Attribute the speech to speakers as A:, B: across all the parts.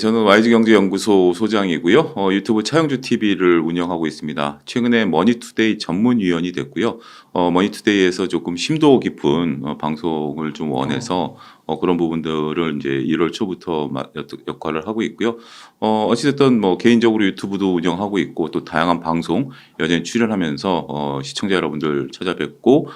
A: 저는 YG경제연구소 소장이고요. 유튜브 차영주 TV를 운영하고 있습니다. 최근에 머니투데이 전문위원이 됐고요. 머니투데이에서 조금 심도 깊은 방송을 좀 원해서 그런 부분들을 이제 1월 초부터 역할을 하고 있고요. 어찌됐든 뭐 개인적으로 유튜브도 운영하고 있고 또 다양한 방송 여전히 출연하면서 시청자 여러분들 찾아뵙고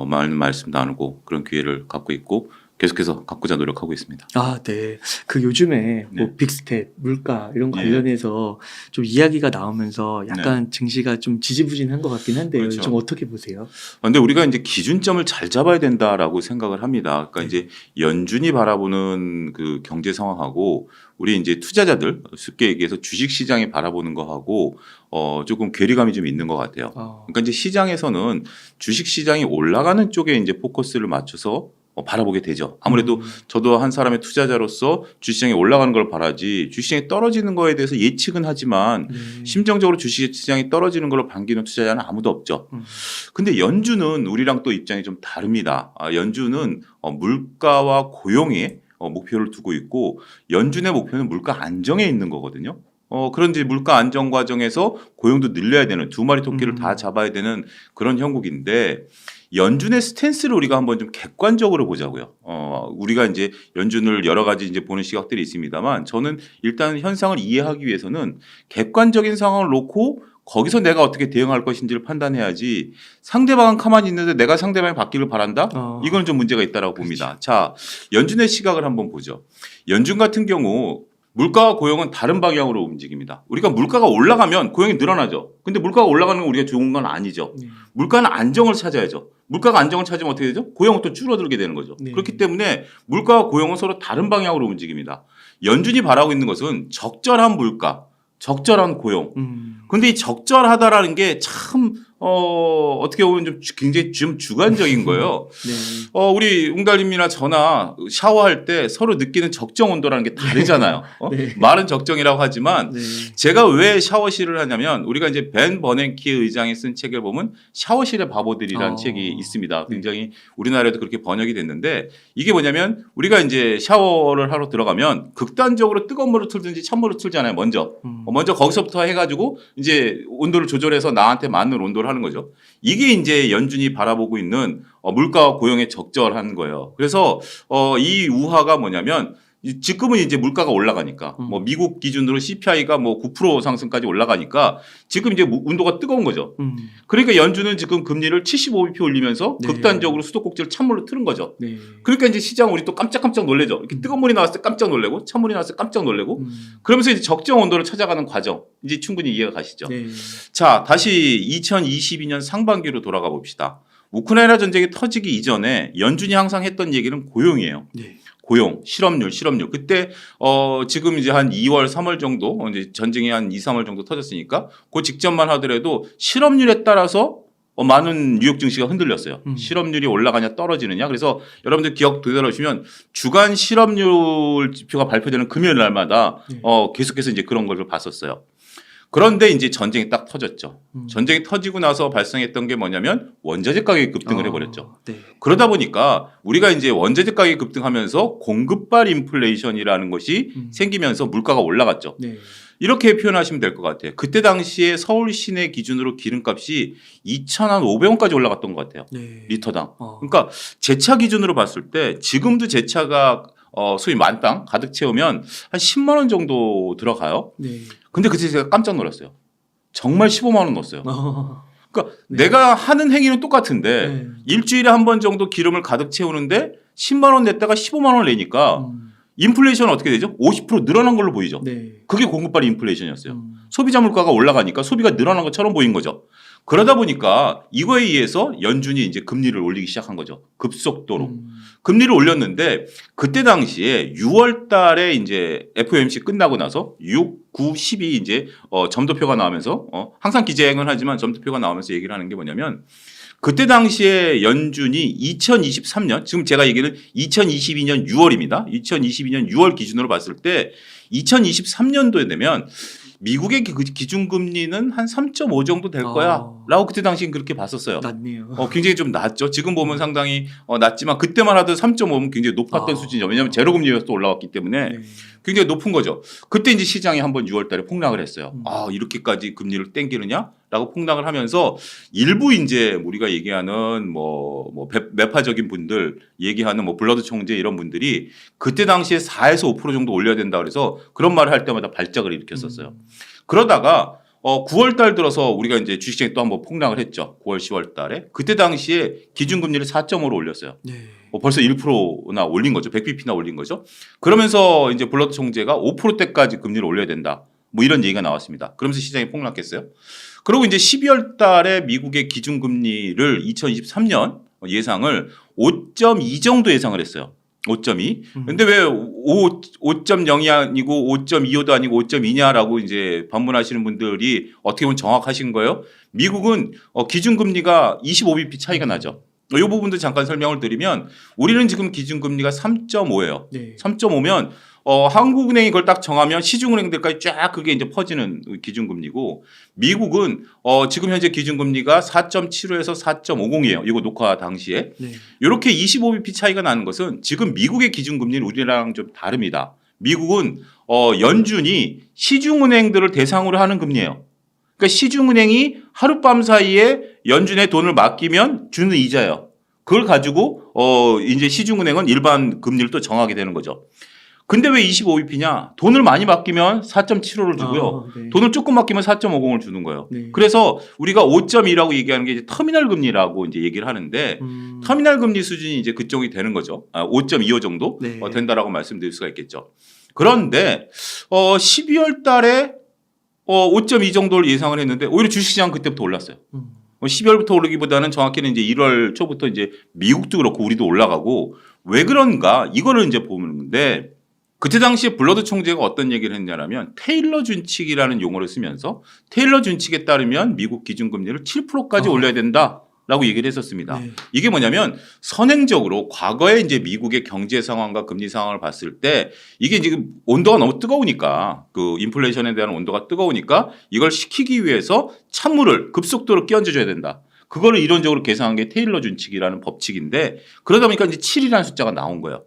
A: 많은 말씀 나누고 그런 기회를 갖고 있고 계속해서 갖고자 노력하고 있습니다.
B: 아, 네. 그 요즘에 뭐
A: 네.
B: 빅스텝, 물가 이런
A: 예.
B: 관련해서 좀 이야기가 나오면서 약간 증시가 좀 지지부진한 것 같긴 한데요.
A: 그렇죠.
B: 좀 어떻게 보세요?
A: 근데 우리가 이제 기준점을 잘 잡아야 된다라고 생각을 합니다. 그러니까 이제 연준이 바라보는 그 경제 상황하고 우리 이제 투자자들 쉽게 얘기해서 주식 시장이 바라보는 거하고 조금 괴리감이 좀 있는 것 같아요. 그러니까 이제 시장에서는 주식 시장이 올라가는 쪽에 이제 포커스를 맞춰서 바라보게 되죠. 아무래도 저도 한 사람의 투자자로서 주식시장이 올라가는 걸 바라지 주식시장이 떨어지는 거에 대해서 예측은 하지만 심정적으로 주식시장이 떨어지는 걸로 반기는 투자자는 아무도 없죠. 근데 연준은 우리랑 또 입장이 좀 다릅니다. 연준은 물가와 고용에 목표를 두고 있고 연준의 목표는 물가 안정에 있는 거거든요. 그런지 물가 안정 과정에서 고용도 늘려야 되는 두 마리 토끼를 다 잡아야 되는 그런 형국인데 연준의 스탠스를 우리가 한번 좀 객관적으로 보자고요. 우리가 이제 연준을 여러 가지 이제 보는 시각들이 있습니다만 저는 일단 현상을 이해하기 위해서는 객관적인 상황을 놓고 거기서 내가 어떻게 대응할 것인지를 판단해야지 상대방은 가만히 있는데 내가 상대방이 바뀌길 바란다? 이건 좀 문제가 있다라고 봅니다. 자, 연준의 시각을 한번 보죠. 연준 같은 경우 물가와 고용은 다른 방향으로 움직입니다. 우리가 물가가 올라가면 고용이 늘어나죠. 근데 물가가 올라가는 건 우리가 좋은 건 아니죠. 물가는 안정을 찾아야죠. 물가가 안정을 찾으면 어떻게 되죠? 고용은 또 줄어들게 되는 거죠. 그렇기 때문에 물가와 고용은 서로 다른 방향으로 움직입니다. 연준이 바라고 있는 것은 적절한 물가, 적절한 고용. 근데 이 적절하다라는 게 참 어떻게 보면 좀 굉장히 좀 주관적인 거예요. 우리 웅달님이나 저나 샤워할 때 서로 느끼는 적정 온도라는 게 다르잖아요. 말은 적정이라고 하지만 제가 왜 샤워실을 하냐면 우리가 이제 벤 버냉키 의장이 쓴 책을 보면 샤워실의 바보들이라는 책이 있습니다. 굉장히 우리나라에도 그렇게 번역이 됐는데 이게 뭐냐면 우리가 이제 샤워를 하러 들어가면 극단적으로 뜨거운 물을 틀든지 찬물을 틀잖아요. 먼저 거기서부터 해가지고 이제 온도를 조절해서 나한테 맞는 온도를 하는 거죠. 이게 이제 연준이 바라보고 있는 물가와 고용의 적절한 거예요. 그래서 이 우화가 뭐냐면 지금은 이제 물가가 올라가니까 뭐 미국 기준으로 CPI가 뭐 9% 상승까지 올라가니까 지금 이제 온도가 뜨거운 거죠. 그러니까 연준은 지금 금리를 75bp 올리면서 극단적으로 수도꼭지를 찬물로 틀은 거죠. 그러니까 이제 시장 우리 또 깜짝깜짝 놀래죠. 이렇게 뜨거운 물이 나왔을 때 깜짝 놀래고 찬물이 나왔을 때 깜짝 놀래고 그러면서 이제 적정 온도를 찾아가는 과정 이제 충분히 이해가 가시죠. 자, 다시 2022년 상반기로 돌아가 봅시다. 우크라이나 전쟁이 터지기 이전에 연준이 항상 했던 얘기는 고용이에요. 고용, 실업률. 그때 지금 이제 한 2월, 3월 정도 이제 전쟁이 한 2, 3월 정도 터졌으니까 그 직전만 하더라도 실업률에 따라서 많은 뉴욕 증시가 흔들렸어요. 실업률이 올라가냐 떨어지느냐. 그래서 여러분들 기억 되돌아오시면 주간 실업률 지표가 발표되는 금요일 날마다 계속해서 이제 그런 걸 봤었어요. 그런데 이제 전쟁이 딱 터졌죠. 전쟁이 터지고 나서 발생했던 게 뭐냐면 원자재 가격이 급등을 해버렸죠. 그러다 보니까 우리가 이제 원자재 가격이 급등하면서 공급발 인플레이션이라는 것이 생기면서 물가가 올라갔죠. 이렇게 표현하시면 될 것 같아요. 그때 당시에 서울 시내 기준으로 기름값이 2,500원까지 올라갔던 것 같아요. 리터당. 그러니까 제차 기준으로 봤을 때 지금도 제차가 소위 만땅 가득 채우면 한 10만 원 정도 들어가요. 근데 그때 제가 깜짝 놀랐어요. 정말 15만 원 넣었어요. 그러니까 내가 하는 행위는 똑같은데 일주일에 한 번 정도 기름을 가득 채우는데 10만 원 냈다가 15만 원 내니까 인플레이션은 어떻게 되죠? 50% 늘어난 걸로 보이죠. 그게 공급발 인플레이션이었어요. 소비자 물가가 올라가니까 소비가 늘어난 것처럼 보인 거죠. 그러다 보니까 이거에 의해서 연준이 이제 금리를 올리기 시작한 거죠. 급속도로. 금리를 올렸는데 그때 당시에 6월 달에 이제 FOMC 끝나고 나서 6, 9, 10이 이제 점도표가 나오면서 항상 기재행은 하지만 점도표가 나오면서 얘기를 하는 게 뭐냐면 그때 당시에 연준이 2023년 지금 제가 얘기는 2022년 6월입니다. 2022년 6월 기준으로 봤을 때 2023년도에 되면 미국의 그 기준금리는 한 3.5 정도 될 거야라고 그때 당시엔 그렇게 봤었어요.
B: 낮네요.
A: 굉장히 좀 낮죠. 지금 보면 상당히 낮지만 그때만 하도 3.5면 굉장히 높았던 수준이죠. 왜냐하면 제로금리에서 또 올라왔기 때문에
B: 네.
A: 굉장히 높은 거죠. 그때 이제 시장이 한번 6월달에 폭락을 했어요.
B: 음.
A: 이렇게까지 금리를 땡기느냐라고 폭락을 하면서 일부 이제 우리가 얘기하는 매파적인 분들 얘기하는 블러드 총재 이런 분들이 그때 당시에 4에서 5% 정도 올려야 된다 그래서 그런 말을 할 때마다 발작을 일으켰었어요. 그러다가 9월 달 들어서 우리가 이제 주식시장이 또 한번 폭락을 했죠. 9월, 10월 달에. 그때 당시에 기준금리를 4.5로 올렸어요.
B: 네.
A: 벌써 1%나 올린 거죠. 100bp나 올린 거죠. 그러면서 이제 블러드 총재가 5%대까지 금리를 올려야 된다. 이런 얘기가 나왔습니다. 그러면서 시장이 폭락했어요. 그리고 이제 12월 달에 미국의 기준금리를 2023년 예상을 5.2 정도 예상을 했어요. 5.2. 근데 왜 5.0이 아니고 5.25도 아니고 5.2냐라고 이제 반문하시는 분들이 어떻게 보면 정확하신 거예요. 미국은 기준금리가 25bp 차이가 나죠. 이 부분도 잠깐 설명을 드리면 우리는 지금 기준금리가 3.5예요.
B: 네.
A: 3.5면 한국은행이 그걸 딱 정하면 시중은행들까지 쫙 그게 이제 퍼지는 기준금리고 미국은 지금 현재 기준금리가 4.75에서 4.50이에요. 이거 녹화 당시에.
B: 네.
A: 이렇게 25bp 차이가 나는 것은 지금 미국의 기준금리는 우리랑 좀 다릅니다. 미국은 연준이 시중은행들을 대상으로 하는 금리예요. 그러니까 시중은행이 하룻밤 사이에 연준에 돈을 맡기면 주는 이자예요. 그걸 가지고 이제 시중은행은 일반 금리를 또 정하게 되는 거죠. 근데 왜 25bp냐? 돈을 많이 맡기면 4.75를 주고요.
B: 네.
A: 돈을 조금 맡기면 4.50을 주는 거예요.
B: 네.
A: 그래서 우리가 5.2라고 얘기하는 게 이제 터미널 금리라고 이제 얘기를 하는데 터미널 금리 수준이 이제 그쪽이 되는 거죠. 5.25 정도
B: 네.
A: 된다라고 말씀드릴 수가 있겠죠. 그런데 12월 달에 5.2 정도를 예상을 했는데 오히려 주식시장 그때부터 올랐어요. 12월부터 오르기보다는 정확히는 이제 1월 초부터 이제 미국도 그렇고 우리도 올라가고 왜 그런가 이거를 이제 보는데 그때 당시에 블러드 총재가 어떤 얘기를 했냐면 테일러 준칙이라는 용어를 쓰면서 테일러 준칙에 따르면 미국 기준금리를 7%까지 올려야 된다라고 얘기를 했었습니다.
B: 네.
A: 이게 뭐냐면 선행적으로 과거에 이제 미국의 경제 상황과 금리 상황을 봤을 때 이게 지금 온도가 너무 뜨거우니까 그 인플레이션에 대한 온도가 뜨거우니까 이걸 식히기 위해서 찬물을 급속도로 끼얹어줘야 된다. 그거를 이론적으로 계산한 게 테일러 준칙이라는 법칙인데 그러다 보니까 이제 7이라는 숫자가 나온 거예요.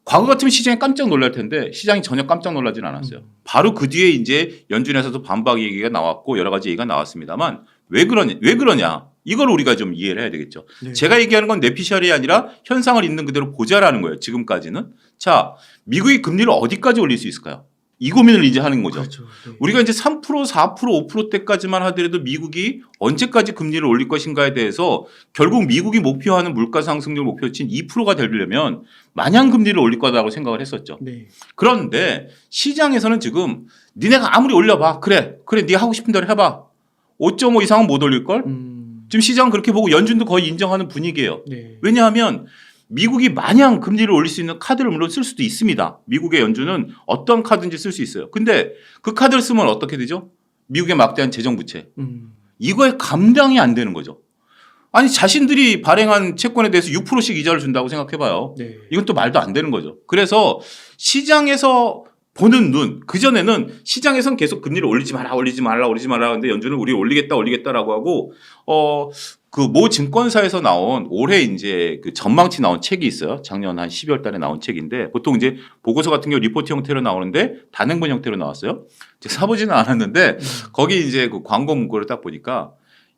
A: 과거 같으면 시장이 깜짝 놀랄 텐데 시장이 전혀 깜짝 놀라지는 않았어요. 바로 그 뒤에 이제 연준에서도 반박 얘기가 나왔고 여러 가지 얘기가 나왔습니다만 왜 그러냐 이걸 우리가 좀 이해를 해야 되겠죠.
B: 네.
A: 제가 얘기하는 건 내피셜이 아니라 현상을 있는 그대로 보자라는 거예요. 지금까지는. 자, 미국이 금리를 어디까지 올릴 수 있을까요? 이 고민을 이제 하는 거죠.
B: 그렇죠. 네.
A: 우리가 이제 3%, 4%, 5%대까지만 하더라도 미국이 언제까지 금리를 올릴 것인가에 대해서 결국 미국이 목표하는 물가 상승률 목표치인 2%가 되려면 마냥 금리를 올릴 거다라고 생각을 했었죠.
B: 네.
A: 그런데 시장에서는 지금 니네가 아무리 올려봐. 그래 네가 하고 싶은 대로 해봐. 5.5 이상은 못 올릴걸? 지금 시장은 그렇게 보고 연준도 거의 인정하는 분위기예요.
B: 네.
A: 왜냐하면 미국이 마냥 금리를 올릴 수 있는 카드를 물론 쓸 수도 있습니다. 미국의 연준은 어떤 카드인지 쓸 수 있어요. 근데 그 카드를 쓰면 어떻게 되죠? 미국의 막대한 재정 부채. 이거에 감당이 안 되는 거죠. 아니 자신들이 발행한 채권에 대해서 6%씩 이자를 준다고 생각해봐요.
B: 네.
A: 이건 또 말도 안 되는 거죠. 그래서 시장에서 보는 눈, 그전에는 시장에선 계속 금리를 올리지 말라 하는데 연준은 우리 올리겠다라고 하고 그 모 증권사에서 나온 올해 이제 그 전망치 나온 책이 있어요. 작년 한 12월 달에 나온 책인데 보통 이제 보고서 같은 경우 리포트 형태로 나오는데 단행본 형태로 나왔어요. 제가 사보지는 않았는데 거기 이제 그 광고 문구를 딱 보니까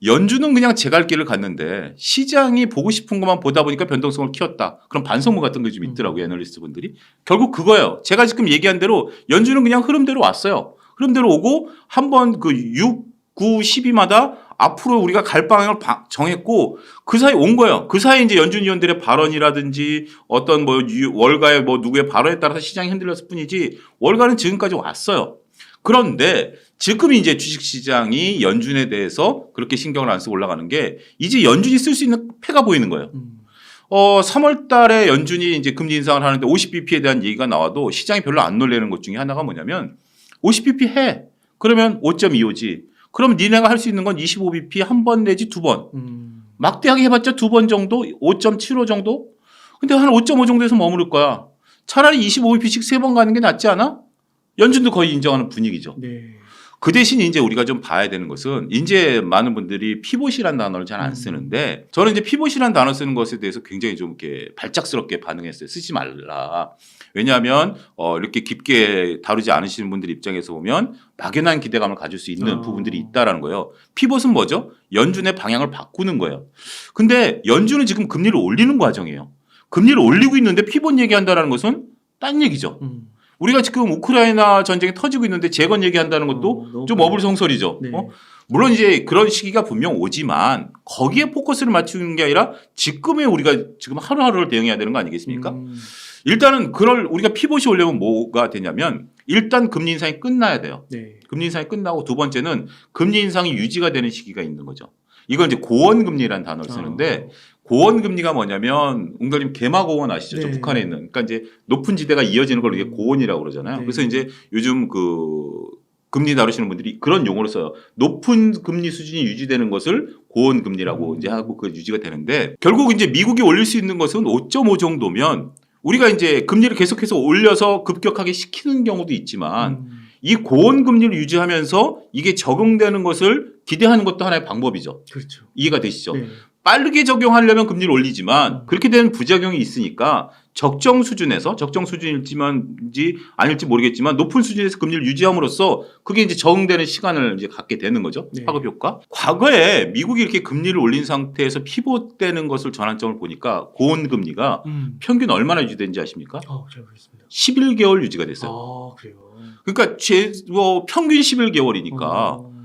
A: 연준은 그냥 제 갈 길을 갔는데 시장이 보고 싶은 것만 보다 보니까 변동성을 키웠다. 그런 반성문 같은 게 좀 있더라고요. 애널리스트 분들이. 결국 그거예요. 제가 지금 얘기한 대로 연준은 그냥 흐름대로 왔어요. 흐름대로 오고 한번 그 6, 9, 12마다 앞으로 우리가 갈 방향을 정했고 그 사이 온 거예요. 그 사이 이제 연준 위원들의 발언이라든지 어떤 월가의 누구의 발언에 따라서 시장이 흔들렸을 뿐이지 월가는 지금까지 왔어요. 그런데 지금 이제 주식시장이 연준에 대해서 그렇게 신경을 안 쓰고 올라가는 게 이제 연준이 쓸 수 있는 패가 보이는 거예요. 3월 달에 연준이 이제 금리 인상을 하는데 50bp에 대한 얘기가 나와도 시장이 별로 안 놀라는 것 중에 하나가 뭐냐면 50bp 해. 그러면 5.25지. 그럼 니네가 할 수 있는 건 25bp 한 번 내지 두 번. 막대하게 해봤자 두 번 정도? 5.75 정도? 근데 한 5.5 정도에서 머무를 거야. 차라리 25bp씩 세 번 가는 게 낫지 않아? 연준도 거의 인정하는 분위기죠.
B: 네.
A: 그 대신 이제 우리가 좀 봐야 되는 것은 이제 많은 분들이 피봇이라는 단어를 잘 안
B: 음.
A: 쓰는데 저는 이제 피봇이라는 단어 쓰는 것에 대해서 굉장히 좀 이렇게 발작스럽게 반응했어요. 쓰지 말라. 왜냐하면 이렇게 깊게 다루지 않으시는 분들 입장에서 보면 막연한 기대감을 가질 수 있는 부분들이 있다라는 거예요. 피봇은 뭐죠? 연준의 방향을 바꾸는 거예요. 근데 연준은 지금 금리를 올리는 과정이에요. 금리를 올리고 있는데 피봇 얘기한다라는 것은 딴 얘기죠. 우리가 지금 우크라이나 전쟁이 터지고 있는데 재건 얘기한다는 것도
B: 너무
A: 좀
B: 빨리.
A: 어불성설이죠.
B: 네.
A: 물론 이제 그런 시기가 분명 오지만 거기에 포커스를 맞추는 게 아니라 지금에 우리가 지금 하루하루를 대응해야 되는 거 아니겠습니까? 일단은 우리가 피봇이 오려면 뭐가 되냐면 일단 금리 인상이 끝나야 돼요.
B: 네.
A: 금리 인상이 끝나고 두 번째는 금리 인상이 유지가 되는 시기가 있는 거죠. 이걸 이제 고원금리라는 단어를 쓰는데 고원금리가 뭐냐면 웅달님 개마고원 아시죠? 저
B: 네.
A: 북한에 있는. 그러니까 이제 높은 지대가 이어지는 걸 이게 고원이라고 그러잖아요.
B: 네.
A: 그래서 이제 요즘 금리 다루시는 분들이 그런 용어를 써요. 높은 금리 수준이 유지되는 것을 고원금리라고 이제 하고 그 유지가 되는데 결국 이제 미국이 올릴 수 있는 것은 5.5 정도면 우리가 이제 금리를 계속해서 올려서 급격하게 시키는 경우도 있지만 이 고원금리를 유지하면서 이게 적용되는 것을 기대하는 것도 하나의 방법이죠.
B: 그렇죠.
A: 이해가 되시죠?
B: 네.
A: 빠르게 적용하려면 금리를 올리지만 그렇게 되는 부작용이 있으니까 적정 수준일지만지 아닐지 모르겠지만 높은 수준에서 금리를 유지함으로써 그게 이제 적응되는 시간을 이제 갖게 되는 거죠.
B: 네.
A: 파급 효과. 과거에 미국이 이렇게 금리를 올린 상태에서 피봇되는 것을 전환점을 보니까 고원금리가 평균 얼마나 유지된지 아십니까?
B: 잘 모르겠습니다.
A: 11개월 유지가 됐어요.
B: 그래요.
A: 그러니까 평균 11개월이니까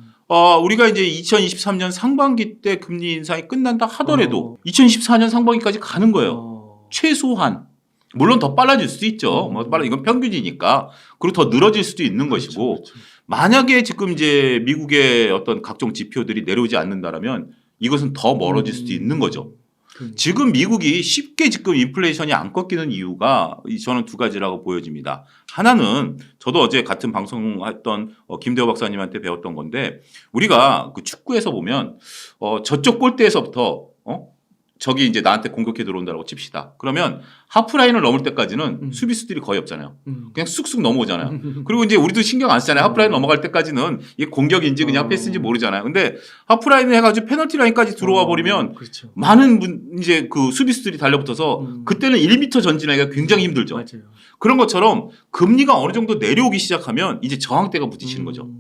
A: 우리가 이제 2023년 상반기 때 금리 인상이 끝난다 하더라도 2024년 상반기까지 가는 거예요. 최소한. 물론 더 빨라질 수도 있죠. 이건 평균이니까. 그리고 더 늘어질 수도 있는 것이고.
B: 그렇죠.
A: 만약에 지금 이제 미국의 어떤 각종 지표들이 내려오지 않는다라면 이것은 더 멀어질 수도 있는 거죠. 지금 미국이 쉽게 지금 인플레이션이 안 꺾이는 이유가 저는 두 가지라고 보여집니다. 하나는 저도 어제 같은 방송했던 김대호 박사님한테 배웠던 건데 우리가 그 축구에서 보면 저쪽 골대에서부터 적이 이제 나한테 공격해 들어온다고 칩시다. 그러면 하프라인을 넘을 때까지는 수비수들이 거의 없잖아요. 그냥 쑥쑥 넘어오잖아요. 그리고 이제 우리도 신경 안 쓰잖아요. 하프라인 넘어갈 때까지는 이게 공격인지 그냥 패스인지 모르잖아요. 근데 하프라인을 해가지고 페널티 라인까지 들어와 버리면
B: 그렇죠.
A: 많은 이제 그 수비수들이 달려붙어서 그때는 1m 전진하기가 굉장히 힘들죠.
B: 맞아요.
A: 그런 것처럼 금리가 어느 정도 내려오기 시작하면 이제 저항대가 부딪히는 거죠.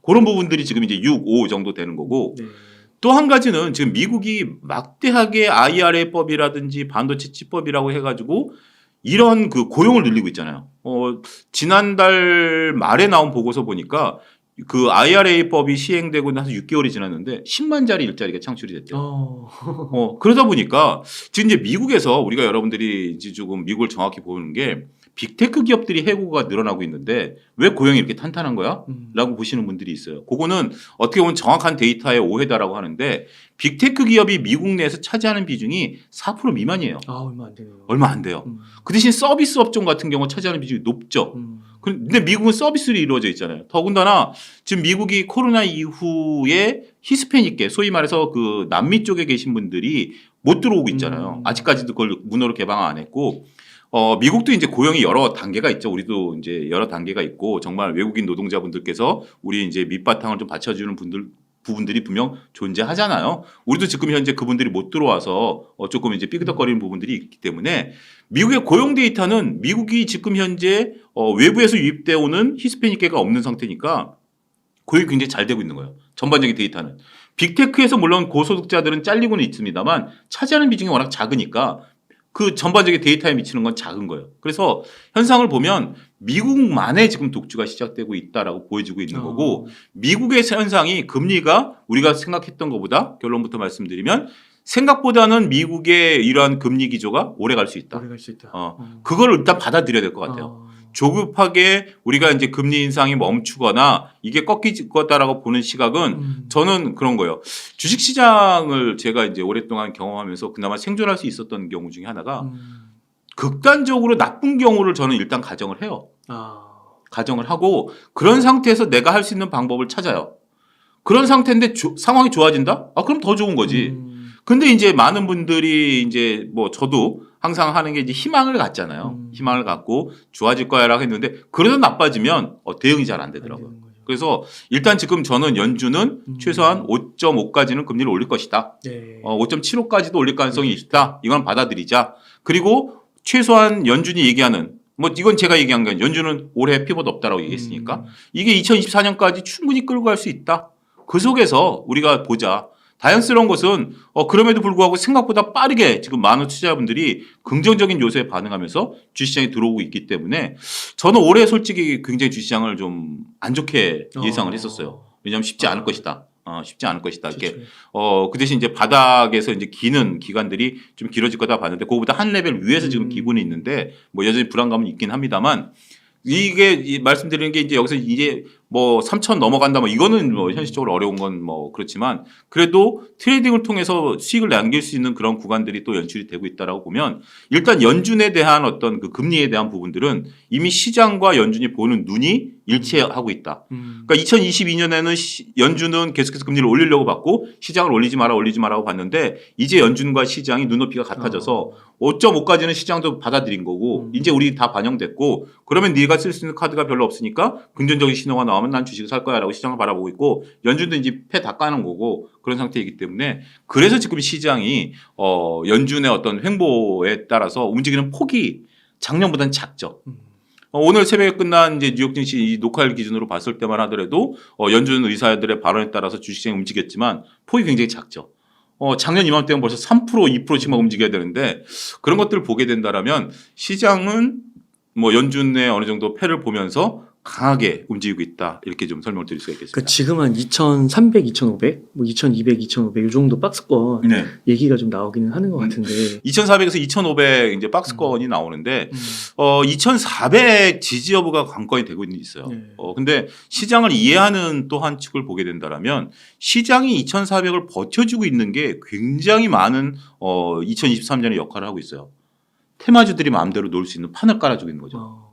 A: 그런 부분들이 지금 이제 6, 5 정도 되는 거고
B: 네.
A: 또 한 가지는 지금 미국이 막대하게 IRA법이라든지 반도체 치법이라고 해가지고 이런 그 고용을 늘리고 있잖아요. 지난달 말에 나온 보고서 보니까 그 IRA법이 시행되고 나서 6개월이 지났는데 10만 자리 일자리가 창출이 됐대요. 그러다 보니까 지금 이제 미국에서 우리가 여러분들이 이제 조금 미국을 정확히 보는 게 빅테크 기업들이 해고가 늘어나고 있는데 왜 고용이 이렇게 탄탄한 거야? 라고 보시는 분들이 있어요. 그거는 어떻게 보면 정확한 데이터의 오해다라고 하는데 빅테크 기업이 미국 내에서 차지하는 비중이 4% 미만이에요.
B: 얼마 안 되네요.
A: 얼마 안 돼요. 그 대신 서비스 업종 같은 경우 차지하는 비중이 높죠. 근데 미국은 서비스로 이루어져 있잖아요. 더군다나 지금 미국이 코로나 이후에 히스패닉계 소위 말해서 그 남미 쪽에 계신 분들이 못 들어오고 있잖아요. 아직까지도 그걸 문호로 개방 안 했고 미국도 이제 고용이 여러 단계가 있죠. 우리도 이제 여러 단계가 있고 정말 외국인 노동자분들께서 우리 이제 밑바탕을 좀 받쳐주는 부분들이 분명 존재하잖아요. 우리도 지금 현재 그분들이 못 들어와서 조금 이제 삐그덕거리는 부분들이 있기 때문에 미국의 고용 데이터는 미국이 지금 현재 외부에서 유입되어 오는 히스패닉계가 없는 상태니까 고용이 굉장히 잘 되고 있는 거예요. 전반적인 데이터는. 빅테크에서 물론 고소득자들은 잘리고는 있습니다만 차지하는 비중이 워낙 작으니까 그 전반적인 데이터에 미치는 건 작은 거예요. 그래서 현상을 보면 미국만의 지금 독주가 시작되고 있다라고 보여지고 있는 거고 미국의 현상이 금리가 우리가 생각했던 것보다 결론부터 말씀드리면 생각보다는 미국의 이러한 금리 기조가 오래 갈 수 있다.
B: 오래 갈 수 있다.
A: 그걸 일단 받아들여야 될 것 같아요. 조급하게 우리가 이제 금리 인상이 멈추거나 이게 꺾일 거다라고 보는 시각은 저는 그런 거예요. 주식 시장을 제가 이제 오랫동안 경험하면서 그나마 생존할 수 있었던 경우 중에 하나가 극단적으로 나쁜 경우를 저는 일단 가정을 해요. 가정을 하고 그런 상태에서 내가 할 수 있는 방법을 찾아요. 그런 상태인데 상황이 좋아진다? 그럼 더 좋은 거지. 근데 이제 많은 분들이 이제 뭐 저도 항상 하는 게 이제 희망을 갖잖아요. 희망을 갖고 좋아질 거야라고 했는데 그래도 나빠지면 대응이 잘 안 되더라고요. 그래서 일단 지금 저는 연준은 최소한 5.5까지는 금리를 올릴 것이다.
B: 네.
A: 5.75까지도 올릴 가능성이 있다. 이건 받아들이자. 그리고 최소한 연준이 얘기하는 뭐 이건 제가 얘기한 게 아니라 연준은 올해 피벗 없다라고 얘기했으니까 이게 2024년까지 충분히 끌고 갈 수 있다. 그 속에서 우리가 보자. 다양스러운 것은 그럼에도 불구하고 생각보다 빠르게 지금 많은 투자자분들이 긍정적인 요소에 반응하면서 주식시장에 들어오고 있기 때문에 저는 올해 솔직히 굉장히 주식시장을 좀 안 좋게 예상을 했었어요. 왜냐하면 쉽지 않을 것이다. 쉽지 않을 것이다. 이렇게 그 대신 이제 바닥에서 이제 기는 기간들이 좀 길어질 거다 봤는데 그거보다 한 레벨 위에서 지금 기고는 있는데 뭐 여전히 불안감은 있긴 합니다만 이게 말씀드리는 게 이제 여기서 이제 뭐 3천 넘어간다 뭐 이거는 뭐 현실적으로 어려운 건 뭐 그렇지만 그래도 트레이딩을 통해서 수익을 남길 수 있는 그런 구간들이 또 연출이 되고 있다라고 보면 일단 연준에 대한 어떤 그 금리에 대한 부분들은 이미 시장과 연준이 보는 눈이 일치하고 있다. 그러니까 2022년에는 연준은 계속해서 금리를 올리려고 봤고 시장을 올리지 마라고 봤는데 이제 연준과 시장이 눈높이가 같아져서 5.5까지는 시장도 받아들인 거고 이제 우리 다 반영됐고 그러면 네가 쓸 수 있는 카드가 별로 없으니까 긍정적인 신호가 나오면 난 주식을 살 거야라고 시장을 바라보고 있고 연준도 이제 패 다 까는 거고 그런 상태이기 때문에 그래서 지금 시장이 연준의 어떤 횡보에 따라서 움직이는 폭이 작년보다는 작죠. 오늘 새벽에 끝난 이제 뉴욕 증시 이 녹화일 기준으로 봤을 때만 하더라도 연준 의사들의 발언에 따라서 주식시장이 움직였지만 폭이 굉장히 작죠. 작년 이맘때면 벌써 3% 2%씩만 움직여야 되는데 그런 것들을 보게 된다라면 시장은 뭐 연준의 어느 정도 패를 보면서 강하게 움직이고 있다. 이렇게 좀 설명을 드릴 수가 있겠습니다.
B: 그러니까 지금 한 2,300, 2,500, 뭐 2,200, 2,500 이 정도 박스권
A: 네.
B: 얘기가 좀 나오기는 하는 것 같은데
A: 2,400에서 2,500 이제 박스권이 나오는데 2,400 지지 여부가 관건이 되고 있어요.
B: 네.
A: 근데 시장을 이해하는 또 한 측을 보게 된다라면 시장이 2,400을 버텨주고 있는 게 굉장히 많은 2023년의 역할을 하고 있어요. 테마주들이 마음대로 놀 수 있는 판을 깔아주고 있는 거죠.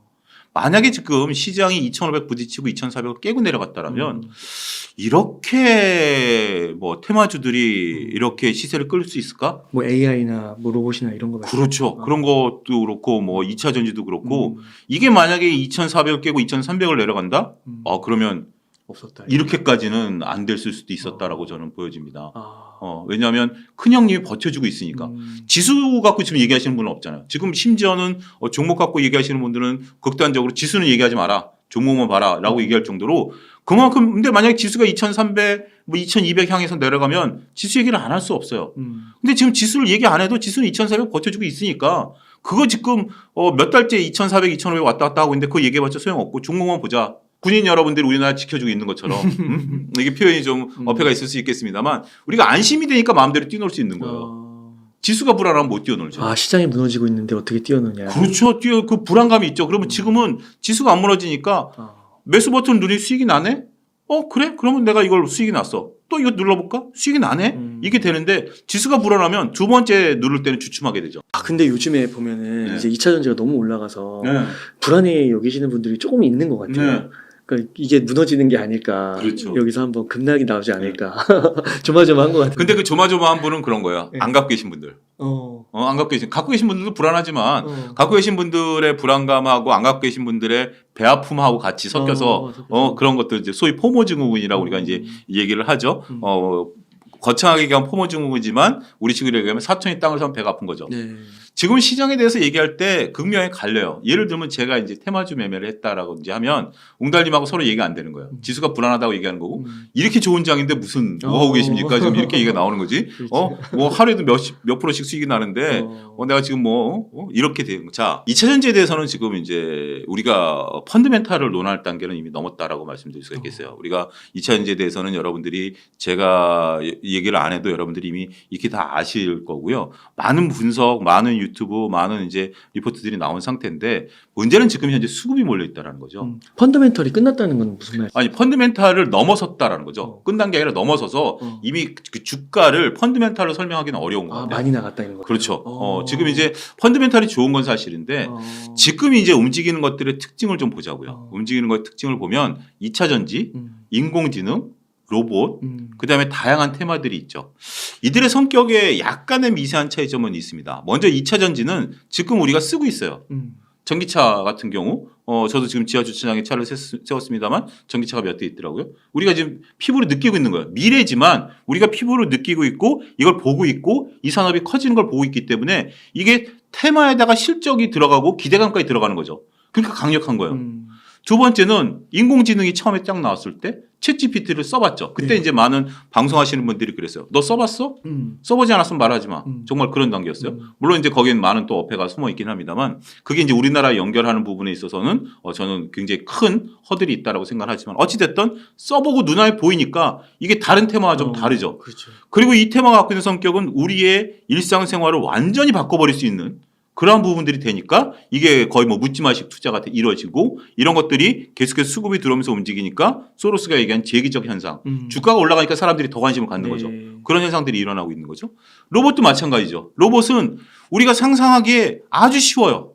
A: 만약에 지금 시장이 2,500 부딪히고 2,400을 깨고 내려갔다라면 이렇게 뭐 테마주들이 이렇게 시세를 끌 수 있을까?
B: 뭐 AI나 뭐 로봇이나 이런 거 말이죠.
A: 그렇죠. 그런 것도 그렇고 뭐 2차 전지도 그렇고 이게 만약에 2,400을 깨고 2,300을 내려간다? 그러면
B: 없었다.
A: 이렇게까지는 안 됐을 수도 있었다라고 저는 보여집니다. 왜냐하면 큰 형님이 버텨주고 있으니까. 지수 갖고 지금 얘기하시는 분은 없잖아요. 지금 심지어는 종목 갖고 얘기하시는 분들은 극단적으로 지수는 얘기하지 마라. 종목만 봐라. 라고 얘기할 정도로 그만큼 근데 만약에 지수가 2,300, 뭐 2,200 향해서 내려가면 지수 얘기를 안 할 수 없어요. 근데 지금 지수를 얘기 안 해도 지수는 2,400 버텨주고 있으니까 그거 지금 몇 달째 2,400, 2,500 왔다 갔다 하고 있는데 그거 얘기해봤자 소용없고 종목만 보자. 군인 여러분들이 우리나라 지켜주고 있는 것처럼 이게 표현이 좀 어폐가 있을 수 있겠습니다만 우리가 안심이 되니까 마음대로 뛰어놀 수 있는 거예요. 지수가 불안하면 못 뛰어놀죠.
B: 시장이 무너지고 있는데 어떻게 뛰어노냐.
A: 그렇죠. 그 불안감이 있죠. 그러면 지금은 지수가 안 무너지니까 매수 버튼 누르니 수익이 나네? 그래? 그러면 내가 이걸 수익이 났어. 또 이거 눌러볼까? 수익이 나네? 이게 되는데 지수가 불안하면 두 번째 누를 때는 주춤하게 되죠.
B: 근데 요즘에 보면은
A: 네.
B: 이제 2차 전지가 너무 올라가서 불안해 여기시는 분들이 조금 있는 것 같아요. 그러니까 이게 무너지는 게 아닐까.
A: 그렇죠.
B: 여기서 한번 급락이 나오지 않을까. 조마조마한 것 같은데.
A: 근데 그 조마조마한 분은 그런 거야.
B: 네.
A: 안 갖고 계신 분들. 안 갖고 계신, 갖고 계신 분들도 불안하지만 갖고 계신 분들의 불안감하고 안 갖고 계신 분들의 배 아픔하고 같이 섞여서 그런 것들 이제 소위 포모 증후군이라고 우리가 이제 얘기를 하죠. 거창하게 얘기하면 포모 증후군이지만 우리 식으로 얘기하면 사촌이 땅을 사면 배가 아픈 거죠.
B: 네.
A: 지금 시장에 대해서 얘기할 때 극명히 갈려요. 예를 들면 제가 이제 테마주 매매를 했다라고 이제 하면 웅달님하고 서로 얘기가 안 되는 거예요. 지수가 불안하다고 얘기하는 거고 이렇게 좋은 장인데 무슨 뭐 하고 계십니까? 지금 이렇게 얘기가 나오는 거지. 뭐 하루에도 몇 프로씩 수익이 나는데 내가 지금 뭐 이렇게 되는 거. 자, 2차 전지에 대해서는 지금 이제 우리가 펀드멘탈을 논할 단계는 이미 넘었다라고 말씀드릴 수가 있겠어요. 우리가 2차 전지에 대해서는 여러분들이 제가 얘기를 안 해도 여러분들이 이미 이렇게 다 아실 거고요. 많은 분석, 많은 유튜브, 많은 이제 리포트들이 나온 상태인데 문제는 지금 현재 수급이 몰려 있다라는 거죠.
B: 펀더멘털이 끝났다는 건 무슨 말이에요?
A: 아니 펀드멘탈을 넘어섰다라는 거죠. 끝난 게 아니라 넘어서서 이미 그 주가를 펀드멘탈로 설명하기는 어려운 것 같아요.
B: 많이 나갔다 이런 거.
A: 그렇죠. 지금 이제 펀드멘탈이 좋은 건 사실인데 지금 이제 움직이는 것들의 특징을 좀 보자고요. 움직이는 것의 특징을 보면 2차 전지, 인공지능, 로봇, 그다음에 다양한 테마들이 있죠. 이들의 성격에 약간의 미세한 차이점은 있습니다. 먼저 2차 전지는 지금 우리가 쓰고 있어요. 전기차 같은 경우 저도 지금 지하 주차장에 차를 세웠습니다만 전기차가 몇 대 있더라고요. 우리가 지금 피부로 느끼고 있는 거예요. 미래지만 우리가 피부로 느끼고 있고 이걸 보고 있고 이 산업이 커지는 걸 보고 있기 때문에 이게 테마에다가 실적이 들어가고 기대감까지 들어가는 거죠. 그러니까 강력한 거예요. 두 번째는 인공지능이 처음에 딱 나왔을 때 챗GPT를 써봤죠. 그때
B: 네.
A: 이제 많은 방송하시는 분들이 그랬어요. 너 써봤어? 써보지 않았으면 말하지 마. 정말 그런 단계였어요. 물론 이제 거기엔 많은 또 어폐가 숨어 있긴 합니다만 그게 이제 우리나라 연결하는 부분에 있어서는 저는 굉장히 큰 허들이 있다라고 생각하지만 어찌됐든 써보고 눈앞에 보이니까 이게 다른 테마와 좀 다르죠.
B: 그렇죠.
A: 그리고 이 테마가 갖고 있는 성격은 우리의 일상생활을 완전히 바꿔버릴 수 있는 그러한 부분들이 되니까 이게 거의 뭐 묻지마식 투자가 이루어지고 이런 것들이 계속해서 수급이 들어오면서 움직이니까 소로스가 얘기한 재기적 현상. 주가가 올라가니까 사람들이 더 관심을 갖는 거죠. 그런 현상들이 일어나고 있는 거죠. 로봇도 마찬가지죠. 로봇은 우리가 상상하기에 아주 쉬워요.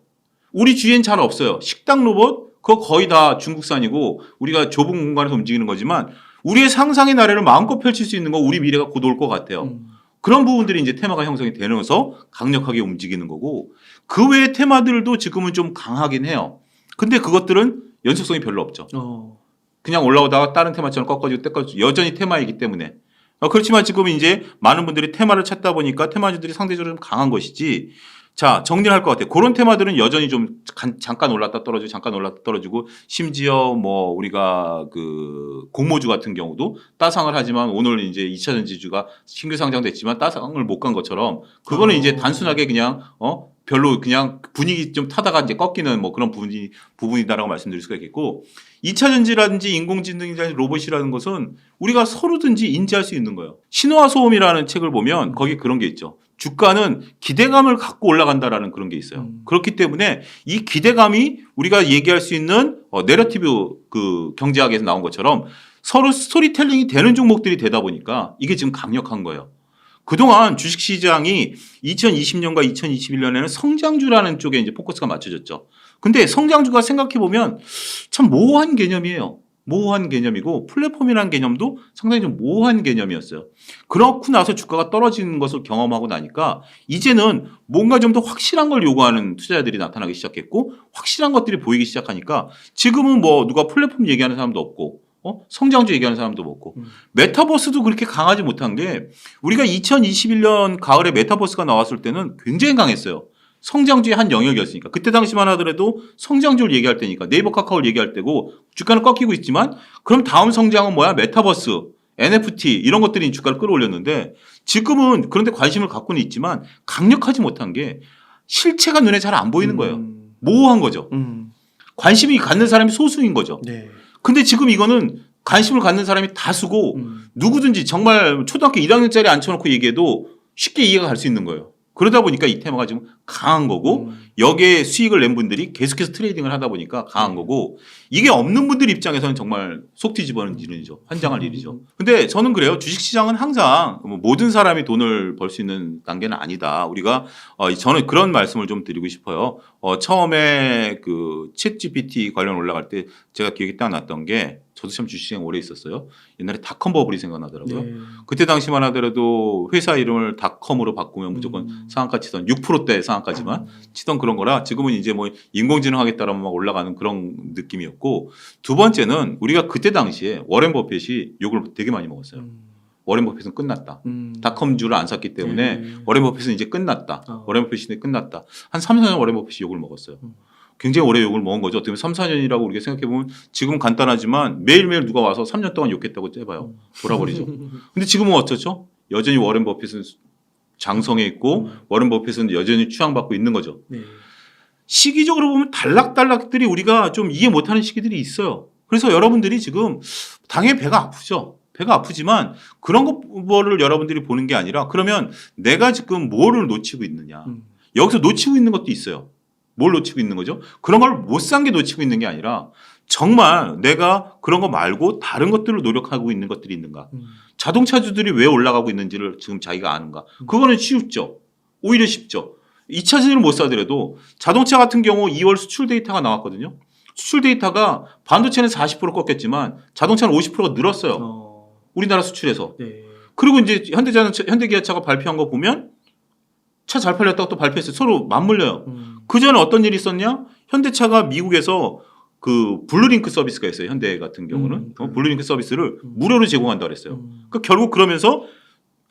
A: 우리 주위엔 잘 없어요. 식당 로봇 그거 거의 다 중국산이고 우리가 좁은 공간에서 움직이는 거지만 우리의 상상의 나래를 마음껏 펼칠 수 있는 거 우리 미래가 곧 올 것 같아요. 그런 부분들이 이제 테마가 형성이 되면서 강력하게 움직이는 거고 그 외의 테마들도 지금은 좀 강하긴 해요. 근데 그것들은 연속성이 별로 없죠. 그냥 올라오다가 다른 테마처럼 꺾어지고 여전히 테마이기 때문에. 그렇지만 지금 이제 많은 분들이 테마를 찾다 보니까 테마주들이 상대적으로 좀 강한 것이지. 자, 정리를 할 것 같아요. 그런 테마들은 여전히 좀 잠깐 올랐다 떨어지고 잠깐 올랐다 떨어지고 심지어 뭐 우리가 그 공모주 같은 경우도 따상을 하지만 오늘 이제 2차 전지주가 신규 상장됐지만 따상을 못 간 것처럼 그거는 이제 단순하게 그냥 별로 그냥 분위기 좀 타다가 이제 꺾이는 뭐 그런 부분이다라고 말씀드릴 수가 있겠고 2차 전지라든지 인공지능이라든지 로봇이라는 것은 우리가 서로든지 인지할 수 있는 거예요. 신호와 소음이라는 책을 보면 거기 그런 게 있죠. 주가는 기대감을 갖고 올라간다라는 그런 게 있어요. 그렇기 때문에 이 기대감이 우리가 얘기할 수 있는 내러티브 그 경제학에서 나온 것처럼 서로 스토리텔링이 되는 종목들이 되다 보니까 이게 지금 강력한 거예요. 그동안 주식시장이 2020년과 2021년에는 성장주라는 쪽에 이제 포커스가 맞춰졌죠. 근데 성장주가 생각해보면 참 모호한 개념이에요. 모호한 개념이고 플랫폼이라는 개념도 상당히 좀 모호한 개념이었어요. 그렇고 나서 주가가 떨어지는 것을 경험하고 나니까 이제는 뭔가 좀 더 확실한 걸 요구하는 투자자들이 나타나기 시작했고 확실한 것들이 보이기 시작하니까 지금은 뭐 누가 플랫폼 얘기하는 사람도 없고 성장주 얘기하는 사람도 없고 메타버스도 그렇게 강하지 못한 게 우리가 2021년 가을에 메타버스가 나왔을 때는 굉장히 강했어요. 성장주의 한 영역이었으니까. 그때 당시만 하더라도 성장주를 얘기할 때니까 네이버 카카오를 얘기할 때고 주가는 꺾이고 있지만 그럼 다음 성장은 뭐야? 메타버스, NFT 이런 것들이 주가를 끌어올렸는데 지금은 그런데 관심을 갖고는 있지만 강력하지 못한 게 실체가 눈에 잘 안 보이는 거예요. 모호한 거죠. 관심이 갖는 사람이 소수인 거죠.
B: 네.
A: 근데 지금 이거는 관심을 갖는 사람이 다수고 누구든지 정말 초등학교 1학년짜리 앉혀놓고 얘기해도 쉽게 이해가 갈 수 있는 거예요. 그러다 보니까 이 테마가 지금 강한 거고 여기에 수익을 낸 분들이 계속해서 트레이딩을 하다 보니까 강한 거고 이게 없는 분들 입장에서는 정말 속 뒤집어는 일이죠. 환장할 일이죠. 근데 저는 그래요. 주식시장은 항상 모든 사람이 돈을 벌 수 있는 단계는 아니다. 우리가 저는 그런 말씀을 좀 드리고 싶어요. 처음에 그 챗GPT 관련 올라갈 때 제가 기억이 딱 났던 게 저도 참 주식시장 오래 있었어요. 옛날에 닷컴 버블이 생각나더라고요.
B: 네.
A: 그때 당시만 하더라도 회사 이름을 닷컴으로 바꾸면 무조건 상한가 치던 6%대 상한가지만 치던 그런 거라 지금은 이제 뭐 인공지능 하겠다라면 막 올라가는 그런 느낌이었고 두 번째는 우리가 그때 당시에 워렌 버핏이 욕을 되게 많이 먹었어요. 워렌 버핏은 끝났다. 닷컴주를 안 샀기 때문에 워렌 버핏은 이제 끝났다. 워렌 버핏이 끝났다. 한 3, 4년 워렌 버핏이 욕을 먹었어요. 굉장히 오래 욕을 먹은 거죠. 어떻게 보면 3, 4년이라고 우리가 생각해보면 지금은 간단하지만 매일매일 누가 와서 3년 동안 욕했다고 째봐요. 돌아버리죠. 근데 지금은 어쩌죠? 여전히 워렌 버핏은 장성해 있고 워렌 버핏은 여전히 추앙받고 있는 거죠.
B: 네. 시기적으로
A: 보면 단락단락들이 우리가 좀 이해 못하는 시기들이 있어요. 그래서 여러분들이 지금 당연히 배가 아프죠. 배가 아프지만 그런 거를 여러분들이 보는 게 아니라 그러면 내가 지금 뭐를 놓치고 있느냐. 여기서 놓치고 있는 것도 있어요. 뭘 놓치고 있는 거죠? 그런 걸 못 산 게 놓치고 있는 게 아니라 정말 내가 그런 거 말고 다른 것들을 노력하고 있는 것들이 있는가. 자동차주들이 왜 올라가고 있는지를 지금 자기가 아는가. 그거는 쉽죠. 오히려 쉽죠. 2차 전지를 못 사더라도 자동차 같은 경우 2월 수출 데이터가 나왔거든요. 수출 데이터가 반도체는 40% 꺾였지만 자동차는 50%가 늘었어요. 우리나라 수출에서.
B: 네.
A: 그리고 이제 현대기아차가 발표한 거 보면 차 잘 팔렸다고 또 발표했어요. 서로 맞물려요. 그 전에 어떤 일이 있었냐? 현대차가 미국에서 그 블루링크 서비스가 있어요. 현대 같은 경우는 블루링크 서비스를 무료로 제공한다고 그랬어요. 그러니까 결국 그러면서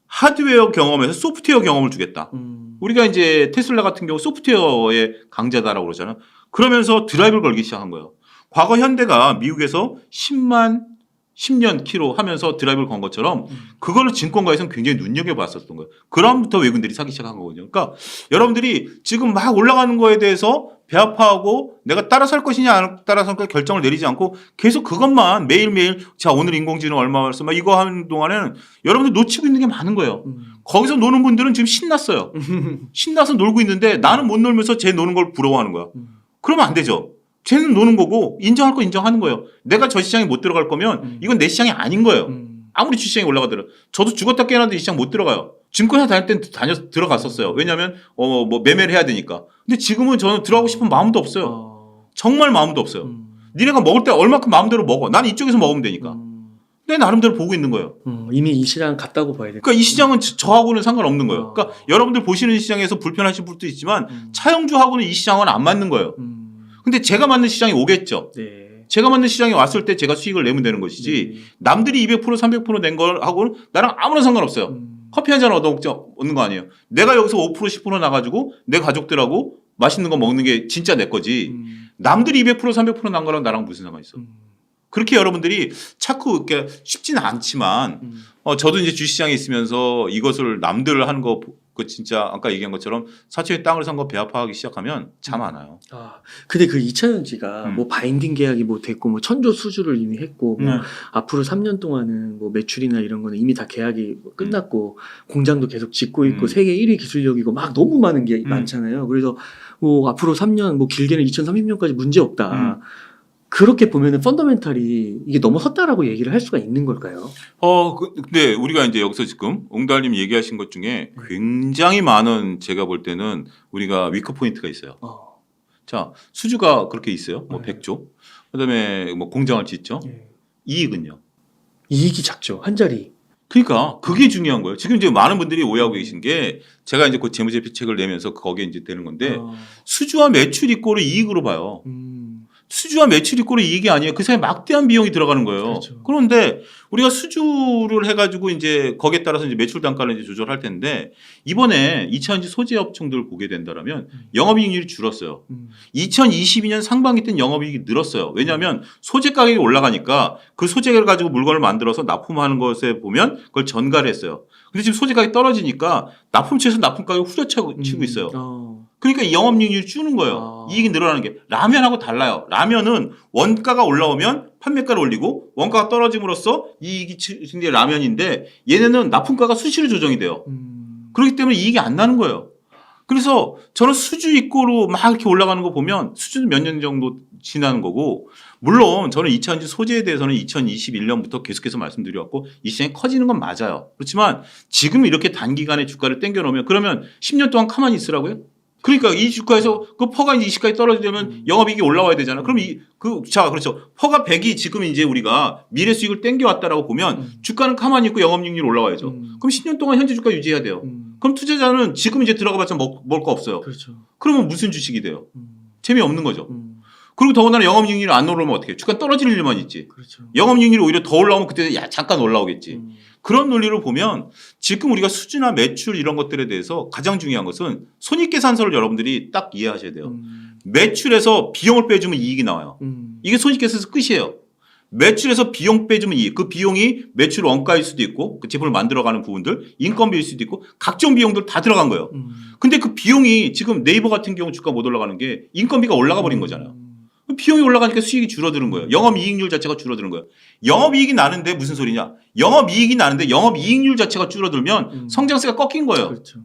A: 하드웨어 경험에서 소프트웨어 경험을 주겠다. 우리가 이제 테슬라 같은 경우 소프트웨어의 강자다라고 그러잖아요. 그러면서 드라이브를 걸기 시작한 거예요. 과거 현대가 미국에서 10년 키로 하면서 드라이브를 건 것처럼 그거를 증권가에서는 굉장히 눈여겨봤었던 거예요. 그다음부터 외국인들이 사기 시작한 거거든요. 그러니까 여러분들이 지금 막 올라가는 거에 대해서 배아파하고 내가 따라 살 것이냐 안 따라 살 것이냐 결정을 내리지 않고 계속 그것만 매일매일 자 오늘 인공지능 얼마 벌써 막 이거 하는 동안에는 여러분들 놓치고 있는 게 많은 거예요. 거기서 노는 분들은 지금 신났어요. 신나서 놀고 있는데 나는 못 놀면서 쟤 노는 걸 부러워하는 거야. 그러면 안 되죠. 쟤는 노는 거고 인정할 거 인정하는 거예요. 내가 저 시장에 못 들어갈 거면 이건 내 시장이 아닌 거예요. 아무리 주시장이 올라가더라도 저도 죽었다 깨어나도 이 시장 못 들어가요. 증권사 다닐 땐 들어갔었어요. 왜냐하면 뭐 매매를 해야 되니까. 근데 지금은 저는 들어가고 싶은 마음도 없어요. 정말 마음도 없어요. 니네가 먹을 때 얼마큼 마음대로 먹어. 난 이쪽에서 먹으면 되니까. 내 나름대로 보고 있는 거예요.
B: 이미 이 시장 갔다고 봐야 돼.
A: 그러니까 이 시장은 저하고는 상관없는 거예요. 그러니까 여러분들 보시는 시장에서 불편하신 분도 있지만 차영주하고는 이 시장은 안 맞는 거예요. 근데 제가 맞는 시장이 오겠죠.
B: 네.
A: 제가 맞는 시장에 왔을 때 제가 수익을 내면 되는 것이지 남들이 200% 300% 낸 거하고는 나랑 아무런 상관없어요. 커피 한 잔 얻는 거 아니에요. 내가 여기서 5% 10% 나가지고 내 가족들하고 맛있는 거 먹는 게 진짜 내 거지. 남들이 200% 300%난 거랑 나랑 무슨 상관이 있어. 그렇게 여러분들이 자꾸 이렇게 쉽지는 않지만 저도 이제 주식시장에 있으면서 이것을 남들 하는 거 그 진짜 아까 얘기한 것처럼 사초의 땅을 산 거 배아파하기 시작하면 참 많아요.
B: 근데 그 이차전지가 뭐 바인딩 계약이 뭐 됐고 뭐 천조 수주를 이미 했고 뭐 앞으로 3년 동안은 뭐 매출이나 이런 거는 이미 다 계약이 끝났고 공장도 계속 짓고 있고 세계 1위 기술력이고 막 너무 많은 게 많잖아요. 그래서 뭐 앞으로 3년 뭐 길게는 2030년까지 문제 없다. 그렇게 보면은 펀더멘탈이 이게 너무 섰다라고 얘기를 할 수가 있는 걸까요?
A: 근데 우리가 이제 여기서 지금 옹달님 얘기하신 것 중에 굉장히 많은 제가 볼 때는 우리가 위크 포인트가 있어요. 자, 수주가 그렇게 있어요. 뭐 100조. 그다음에 뭐 공장을 짓죠. 이익은요?
B: 이익이 작죠. 한 자리.
A: 그러니까 그게 중요한 거예요. 지금 이제 많은 분들이 오해하고 계신 게 제가 이제 그 재무제표책을 내면서 거기에 이제 되는 건데 수주와 매출 이꼴을 이익으로 봐요. 수주와 매출 이꼴이 이익이 아니에요. 그 사이에 막대한 비용이 들어가는 거예요.
B: 그렇죠.
A: 그런데 우리가 수주를 해가지고 이제 거기에 따라서 이제 매출 단가를 이제 조절할 텐데 이번에 2차전지 소재 업종들을 보게 된다면 영업이익률이 줄었어요. 2022년 상반기 때는 영업이익이 늘었어요. 왜냐하면 소재 가격이 올라가니까 그 소재를 가지고 물건을 만들어서 납품하는 것에 보면 그걸 전가를 했어요. 근데 지금 소재 가격이 떨어지니까 납품처에서 납품 가격이 후려치고 있어요. 그러니까 영업이익률이 주는 거예요. 이익이 늘어나는 게. 라면하고 달라요. 라면은 원가가 올라오면 판매가를 올리고 원가가 떨어짐으로써 이익이 치는 게 라면인데 얘네는 납품가가 수시로 조정이 돼요. 그렇기 때문에 이익이 안 나는 거예요. 그래서 저는 수주 이꼬로 막 이렇게 올라가는 거 보면 수주는 몇 년 정도 지나는 거고 물론 저는 2차전지 소재에 대해서는 2021년부터 계속해서 말씀드려왔고 이 시장이 커지는 건 맞아요. 그렇지만 지금 이렇게 단기간에 주가를 땡겨 놓으면 그러면 10년 동안 가만히 있으라고요? 그러니까 이 주가에서 그 퍼가 이제 20까지 떨어지려면 영업이익이 올라와야 되잖아. 그럼 그렇죠. 퍼가 100이 지금 이제 우리가 미래 수익을 땡겨왔다라고 보면 주가는 가만히 있고 영업이익률 올라와야죠. 그럼 10년 동안 현재 주가 유지해야 돼요. 그럼 투자자는 지금 이제 들어가봤자 먹을 거 없어요.
B: 그렇죠.
A: 그러면 무슨 주식이 돼요? 재미없는 거죠. 그리고 더군다나 영업이익률이 안 올라오면 어떻게 해요? 주가 떨어질 일만 있지.
B: 그렇죠.
A: 영업이익률이 오히려 더 올라오면 그때 잠깐 올라오겠지. 그런 논리를 보면 지금 우리가 수주나 매출 이런 것들에 대해서 가장 중요한 것은 손익계산서를 여러분들이 딱 이해하셔야 돼요. 매출에서 비용을 빼주면 이익이 나와요. 이게 손익계산서 끝이에요. 매출에서 비용 빼주면 이익. 그 비용이 매출 원가일 수도 있고 그 제품을 만들어가는 부분들 인건비일 수도 있고 각종 비용들 다 들어간 거예요. 근데 그 비용이 지금 네이버 같은 경우 주가 못 올라가는 게 인건비가 올라가 버린 거잖아요. 비용이 올라가니까 수익이 줄어드는 거예요. 영업이익률 자체가 줄어드는 거예요. 영업이익이 나는데 무슨 소리냐. 영업이익이 나는데 영업이익률 자체가 줄어들면 성장세가 꺾인 거예요.
B: 그렇죠.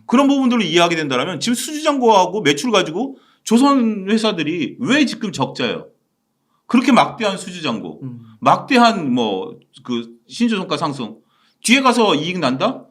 A: 그런 부분들을 이해하게 된다면 지금 수주잔고하고 매출 가지고 조선 회사들이 왜 지금 적자예요. 그렇게 막대한 수주잔고 막대한 뭐 그 신조성가 상승 뒤에 가서 이익 난다?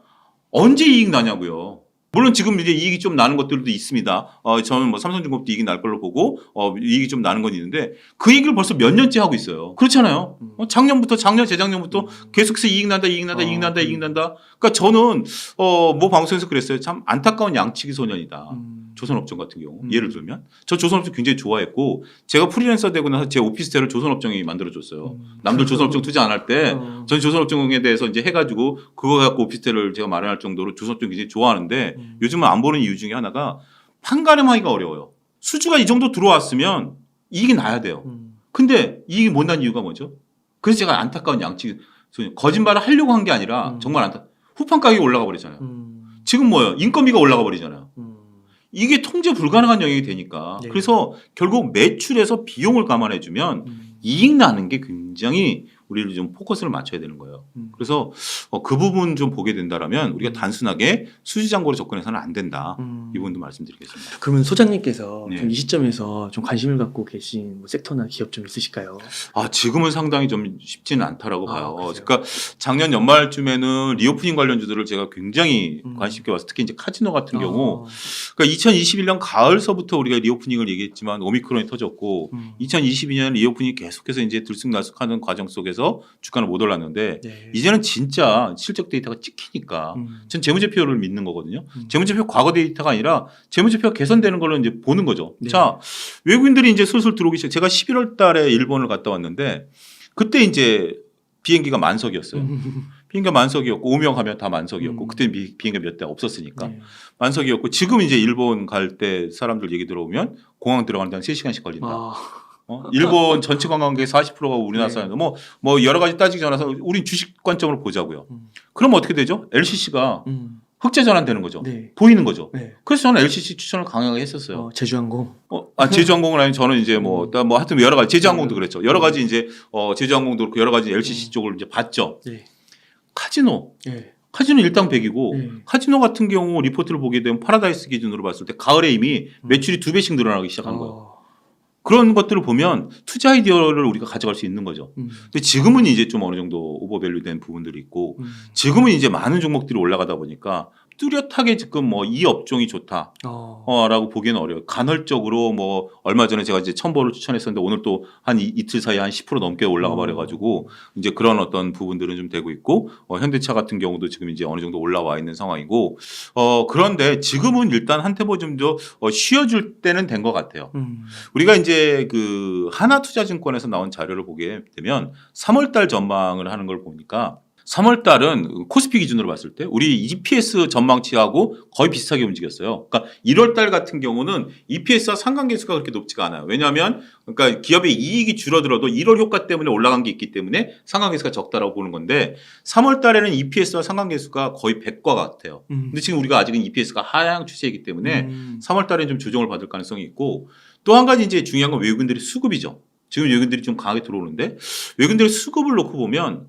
A: 언제 이익 나냐고요. 물론 지금 이제 이익이 좀 나는 것들도 있습니다. 저는 뭐 삼성중공업도 이익이 날 걸로 보고 이익이 좀 나는 건 있는데 그 얘기를 벌써 몇 년째 하고 있어요. 그렇잖아요. 작년부터 재작년부터 계속해서 이익 난다. 그러니까 저는 뭐 방송에서 그랬어요. 참 안타까운 양치기 소년이다. 조선업종 같은 경우 예를 들면 저 조선업종 굉장히 좋아했고 제가 프리랜서 되고 나서 제 오피스텔을 조선업종이 만들어줬어요. 남들 조선업종 투자 안 할 때 전 조선업종에 대해서 이제 해가지고 그거 갖고 오피스텔을 제가 마련할 정도로 조선업종 굉장히 좋아하는데 요즘은 안 보는 이유 중에 하나가 판가름하기가 어려워요. 수주가 이 정도 들어왔으면 이익이 나야 돼요. 근데 이익이 못 난 이유가 뭐죠? 그래서 제가 안타까운 양치기 소년 거짓말을 하려고 한 게 아니라 정말 후판 가격이 올라가 버리잖아요. 지금 뭐예요? 인건비가 올라가 버리잖아요. 이게 통제 불가능한 영역이 되니까
B: 네.
A: 그래서 결국 매출에서 비용을 감안해주면 이익 나는 게 굉장히 우리를 좀 포커스를 맞춰야 되는 거예요. 그래서 그 부분 좀 보게 된다라면 우리가 단순하게 수지장고로 접근해서는 안 된다. 이 부분도 말씀드리겠습니다.
B: 그러면 소장님께서
A: 네.
B: 좀 이 시점에서 좀 관심을 갖고 계신 뭐 섹터나 기업 좀 있으실까요?
A: 지금은 상당히 좀 쉽지는 않다라고 봐요.
B: 그래요?
A: 그러니까 작년 연말쯤에는 리오프닝 관련주들을 제가 굉장히 관심 있게 봤어요. 특히 이제 카지노 같은 경우. 그러니까 2021년 가을서부터 우리가 리오프닝을 얘기했지만 오미크론이 터졌고 2022년 리오프닝이 계속해서 이제 들쑥날쑥하는 과정 속에서 주가는 못 올랐는데
B: 네.
A: 이제는 진짜 실적 데이터가 찍히니까 전 재무제표를 믿는 거거든요. 재무제표 과거 데이터가 아니라 재무제표가 개선되는 걸로 이제 보는 거죠.
B: 네.
A: 자, 외국인들이 이제 슬슬 들어오기 시작. 제가 11월 달에 일본을 갔다 왔는데 그때 이제 비행기가 만석이었어요. 비행기가 만석이었고 오명 가면 다 만석이었고 그때 비행기가 몇 대 없었으니까
B: 네.
A: 만석이었고 지금 이제 일본 갈 때 사람들 얘기 들어오면 공항 들어가는데 한 3시간씩 걸린다. 일본 전체 관광객의 40%가 우리나라
B: 네.
A: 사람들 뭐 여러 가지 따지기 전에서 우린 주식 관점으로 보자고요. 그럼 어떻게 되죠? LCC가 흑자 전환되는 거죠.
B: 네.
A: 보이는 거죠.
B: 네.
A: 그래서 저는 LCC 추천을 강하게 했었어요.
B: 제주항공.
A: 제주항공은 아니고 저는 이제 뭐 하여튼 여러 가지 제주항공도 그랬죠. 여러 가지 이제 제주항공도 그렇고 여러 가지 LCC 쪽을 이제 봤죠.
B: 네.
A: 카지노.
B: 네.
A: 카지노 일당백이고
B: 네.
A: 카지노 같은 경우 리포트를 보게 되면 파라다이스 기준으로 봤을 때 가을에 이미 매출이 2배씩 늘어나기 시작한 거예요. 그런 것들을 보면 투자 아이디어를 우리가 가져갈 수 있는 거죠. 근데 지금은 이제 좀 어느 정도 오버밸류된 부분들이 있고 지금은 이제 많은 종목들이 올라가다 보니까 뚜렷하게 지금 뭐 이 업종이 좋다. 라고 보기는 어려워요. 간헐적으로 뭐 얼마 전에 제가 이제 첨보를 추천했었는데 오늘 또 한 이틀 사이에 한 10% 넘게 올라가 버려가지고 이제 그런 어떤 부분들은 좀 되고 있고 현대차 같은 경우도 지금 이제 어느 정도 올라와 있는 상황이고 그런데 지금은 일단 한테보 좀 더 쉬어줄 때는 된 것 같아요. 우리가 이제 그 하나투자증권에서 나온 자료를 보게 되면 3월달 전망을 하는 걸 보니까 3월 달은 코스피 기준으로 봤을 때 우리 EPS 전망치하고 거의 비슷하게 움직였어요. 그러니까 1월 달 같은 경우는 EPS와 상관계수가 그렇게 높지가 않아요. 왜냐하면 그러니까 기업의 이익이 줄어들어도 1월 효과 때문에 올라간 게 있기 때문에 상관계수가 적다라고 보는 건데 3월 달에는 EPS와 상관계수가 거의 100과 같아요. 근데 지금 우리가 아직은 EPS가 하향 추세이기 때문에 3월 달에는 좀 조정을 받을 가능성이 있고 또 한 가지 이제 중요한 건 외국인들의 수급이죠. 지금 외국인들이 좀 강하게 들어오는데 외국인들의 수급을 놓고 보면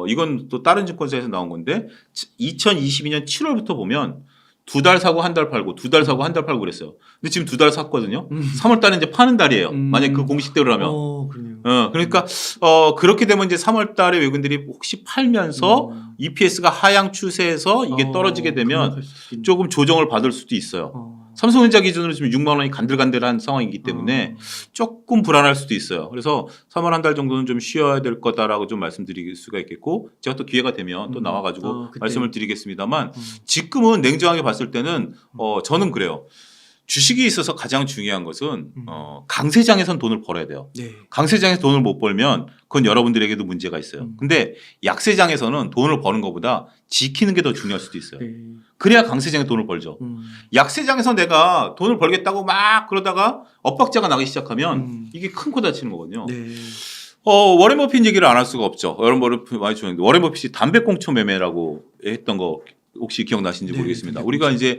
A: 이건 또 다른 증권사에서 나온 건데 2022년 7월부터 보면 2달 사고 한 달 팔고 2달 사고 한 달 팔고 그랬어요. 근데 지금 2달 샀거든요. 3월 달에 이제 파는 달이에요. 만약 그 공식대로라면.
B: 그러네요.
A: 그러니까 그렇게 되면 이제 3월 달에 외국인들이 혹시 팔면서 EPS가 하향 추세에서 이게 떨어지게 되면 조금 조정을 받을 수도 있어요. 삼성전자 기준으로 지금 6만 원이 간들간들한 상황이기 때문에 조금 불안할 수도 있어요. 그래서 3월 한 달 정도는 좀 쉬어야 될 거다라고 좀 말씀드릴 수가 있겠고 제가 또 기회가 되면 또 나와가지고 말씀을 드리겠습니다만 지금은 냉정하게 봤을 때는 저는 그래요. 주식이 있어서 가장 중요한 것은 강세장에선 돈을 벌어야 돼요.
B: 네.
A: 강세장에서 돈을 못 벌면 그건 여러분들에게도 문제가 있어요. 근데 약세장에서는 돈을 버는 것보다 지키는 게 더 중요할 수도 있어요.
B: 네.
A: 그래야 강세장에 돈을 벌죠. 약세장에서 내가 돈을 벌겠다고 막 그러다가 엇박자가 나기 시작하면 이게 큰 코 다치는 거거든요.
B: 네.
A: 워렌 버핏 얘기를 안 할 수가 없죠. 워렌 버핏 많이 주는데 워렌 버핏이 담배꽁초 매매라고 했던 거 혹시 기억나시는지
B: 네,
A: 모르겠습니다. 우리가 이제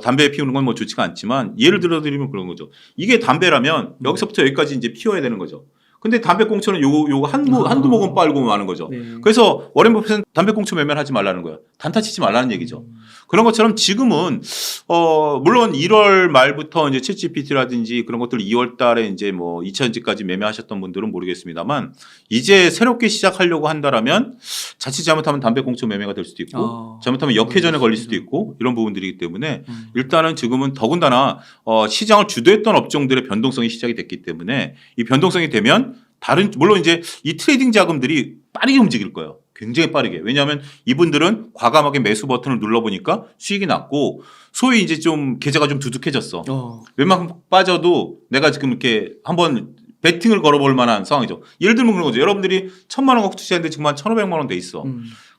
A: 담배 피우는 건 뭐 좋지가 않지만 예를 들어 드리면 그런 거죠. 이게 담배라면 여기서부터 여기까지 이제 피워야 되는 거죠. 근데 담배꽁초는 요거 한두 모금 빨고 마는 거죠.
B: 네.
A: 그래서 워렌 버핏은 담배꽁초 매매를 하지 말라는 거예요. 단타 치지 말라는 얘기죠. 그런 것처럼 지금은 물론 1월 말부터 이제 챗GPT라든지 그런 것들 2월 달에 이제 뭐 2차전지까지 매매하셨던 분들은 모르겠습니다만 이제 새롭게 시작하려고 한다라면 자칫 잘못하면 담배꽁초 매매가 될 수도 있고 잘못하면 역회전에 걸릴 수도 있고 이런 부분들이기 때문에 일단은 지금은 더군다나 시장을 주도했던 업종들의 변동성이 시작이 됐기 때문에 이 변동성이 되면 다른 물론 이제 이 트레이딩 자금들이 빠르게 움직일 거예요. 굉장히 빠르게. 왜냐하면 이분들은 과감하게 매수 버튼을 눌러보니까 수익이 났고 소위 이제 좀 계좌가 좀 두둑해졌어. 웬만큼 빠져도 내가 지금 이렇게 한번 베팅을 걸어볼 만한 상황이죠. 예를 들면 그런 거죠. 여러분들이 1,000만 원 갖고 투자했는데 지금 한 1,500만 원 돼 있어.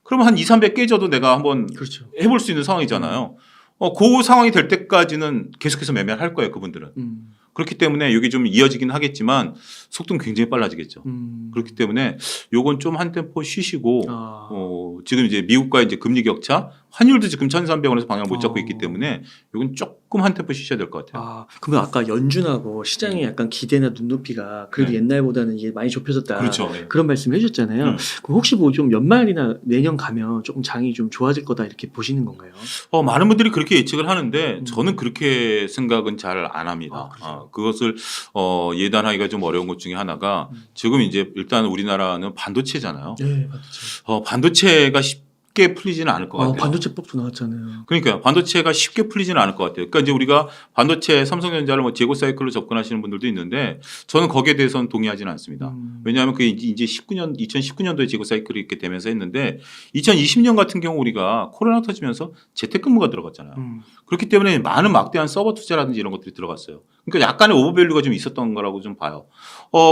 A: 그러면 한 2, 300 깨져도 내가 한번
B: 그렇죠.
A: 해볼 수 있는 상황이잖아요. 그 상황이 될 때까지는 계속해서 매매를 할 거예요. 그분들은. 그렇기 때문에 이게 좀 이어지긴 하겠지만 속도는 굉장히 빨라지겠죠. 그렇기 때문에 요건 좀 한 템포 쉬시고 지금 이제 미국과 이제 금리 격차 환율도 지금 1,300원에서 방향을 못 잡고 있기 때문에 요건 조금 한 템포 쉬셔야 될 것 같아요.
B: 그러면 아까 연준하고 시장의 약간 기대나 눈높이가 그래도
A: 네.
B: 옛날보다는 이게 많이 좁혀졌다.
A: 그렇죠. 네.
B: 그런 말씀을 해주셨잖아요. 그럼 혹시 뭐 좀 연말이나 내년 가면 조금 장이 좀 좋아질 거다 이렇게 보시는 건가요?
A: 많은 분들이 그렇게 예측을 하는데 저는 그렇게 생각은 잘 안 합니다. 그것을 예단하기가 좀 어려운 것 중에 하나가 지금 이제 일단 우리나라는 반도체잖아요.
B: 네, 반도체.
A: 반도체가 쉽게 풀리지는 않을 것 같아요.
B: 반도체법도 나왔잖아요.
A: 그러니까요. 반도체가 쉽게 풀리지는 않을 것 같아요. 그러니까 이제 우리가 반도체 삼성전자를 뭐 재고 사이클로 접근하시는 분들도 있는데 저는 거기에 대해서는 동의하지는 않습니다. 왜냐하면 그게 이제 2019년도에 재고 사이클이 이렇게 되면서 했는데 2020년 같은 경우 우리가 코로나 터지면서 재택근무가 들어갔잖아요. 그렇기 때문에 많은 막대한 서버 투자라든지 이런 것들이 들어갔어요. 그러니까 약간의 오버밸류가 좀 있었던 거라고 좀 봐요.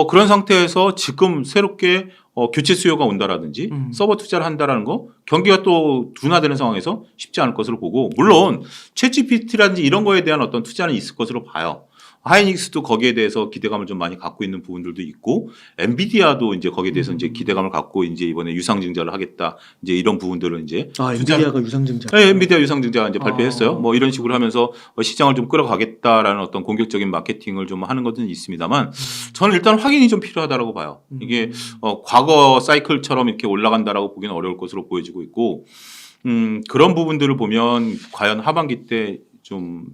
A: 그런 상태에서 지금 새롭게 교체 수요가 온다라든지 서버 투자를 한다라는 거 경기가 또 둔화되는 상황에서 쉽지 않을 것으로 보고 물론 챗GPT라든지 이런 거에 대한 어떤 투자는 있을 것으로 봐요. 하이닉스도 거기에 대해서 기대감을 좀 많이 갖고 있는 부분들도 있고 엔비디아도 이제 거기에 대해서 이제 기대감을 갖고 이제 이번에 유상증자를 하겠다 이제 이런 부분들을 이제
B: 엔비디아가 유상증자.
A: 네, 엔비디아 유상증자가 이제 발표했어요. 뭐 이런 식으로 하면서 시장을 좀 끌어가겠다라는 어떤 공격적인 마케팅을 좀 하는 것은 있습니다만 저는 일단 확인이 좀 필요하다라고 봐요. 이게 과거 사이클처럼 이렇게 올라간다라고 보기는 어려울 것으로 보여지고 있고 그런 부분들을 보면 과연 하반기 때 좀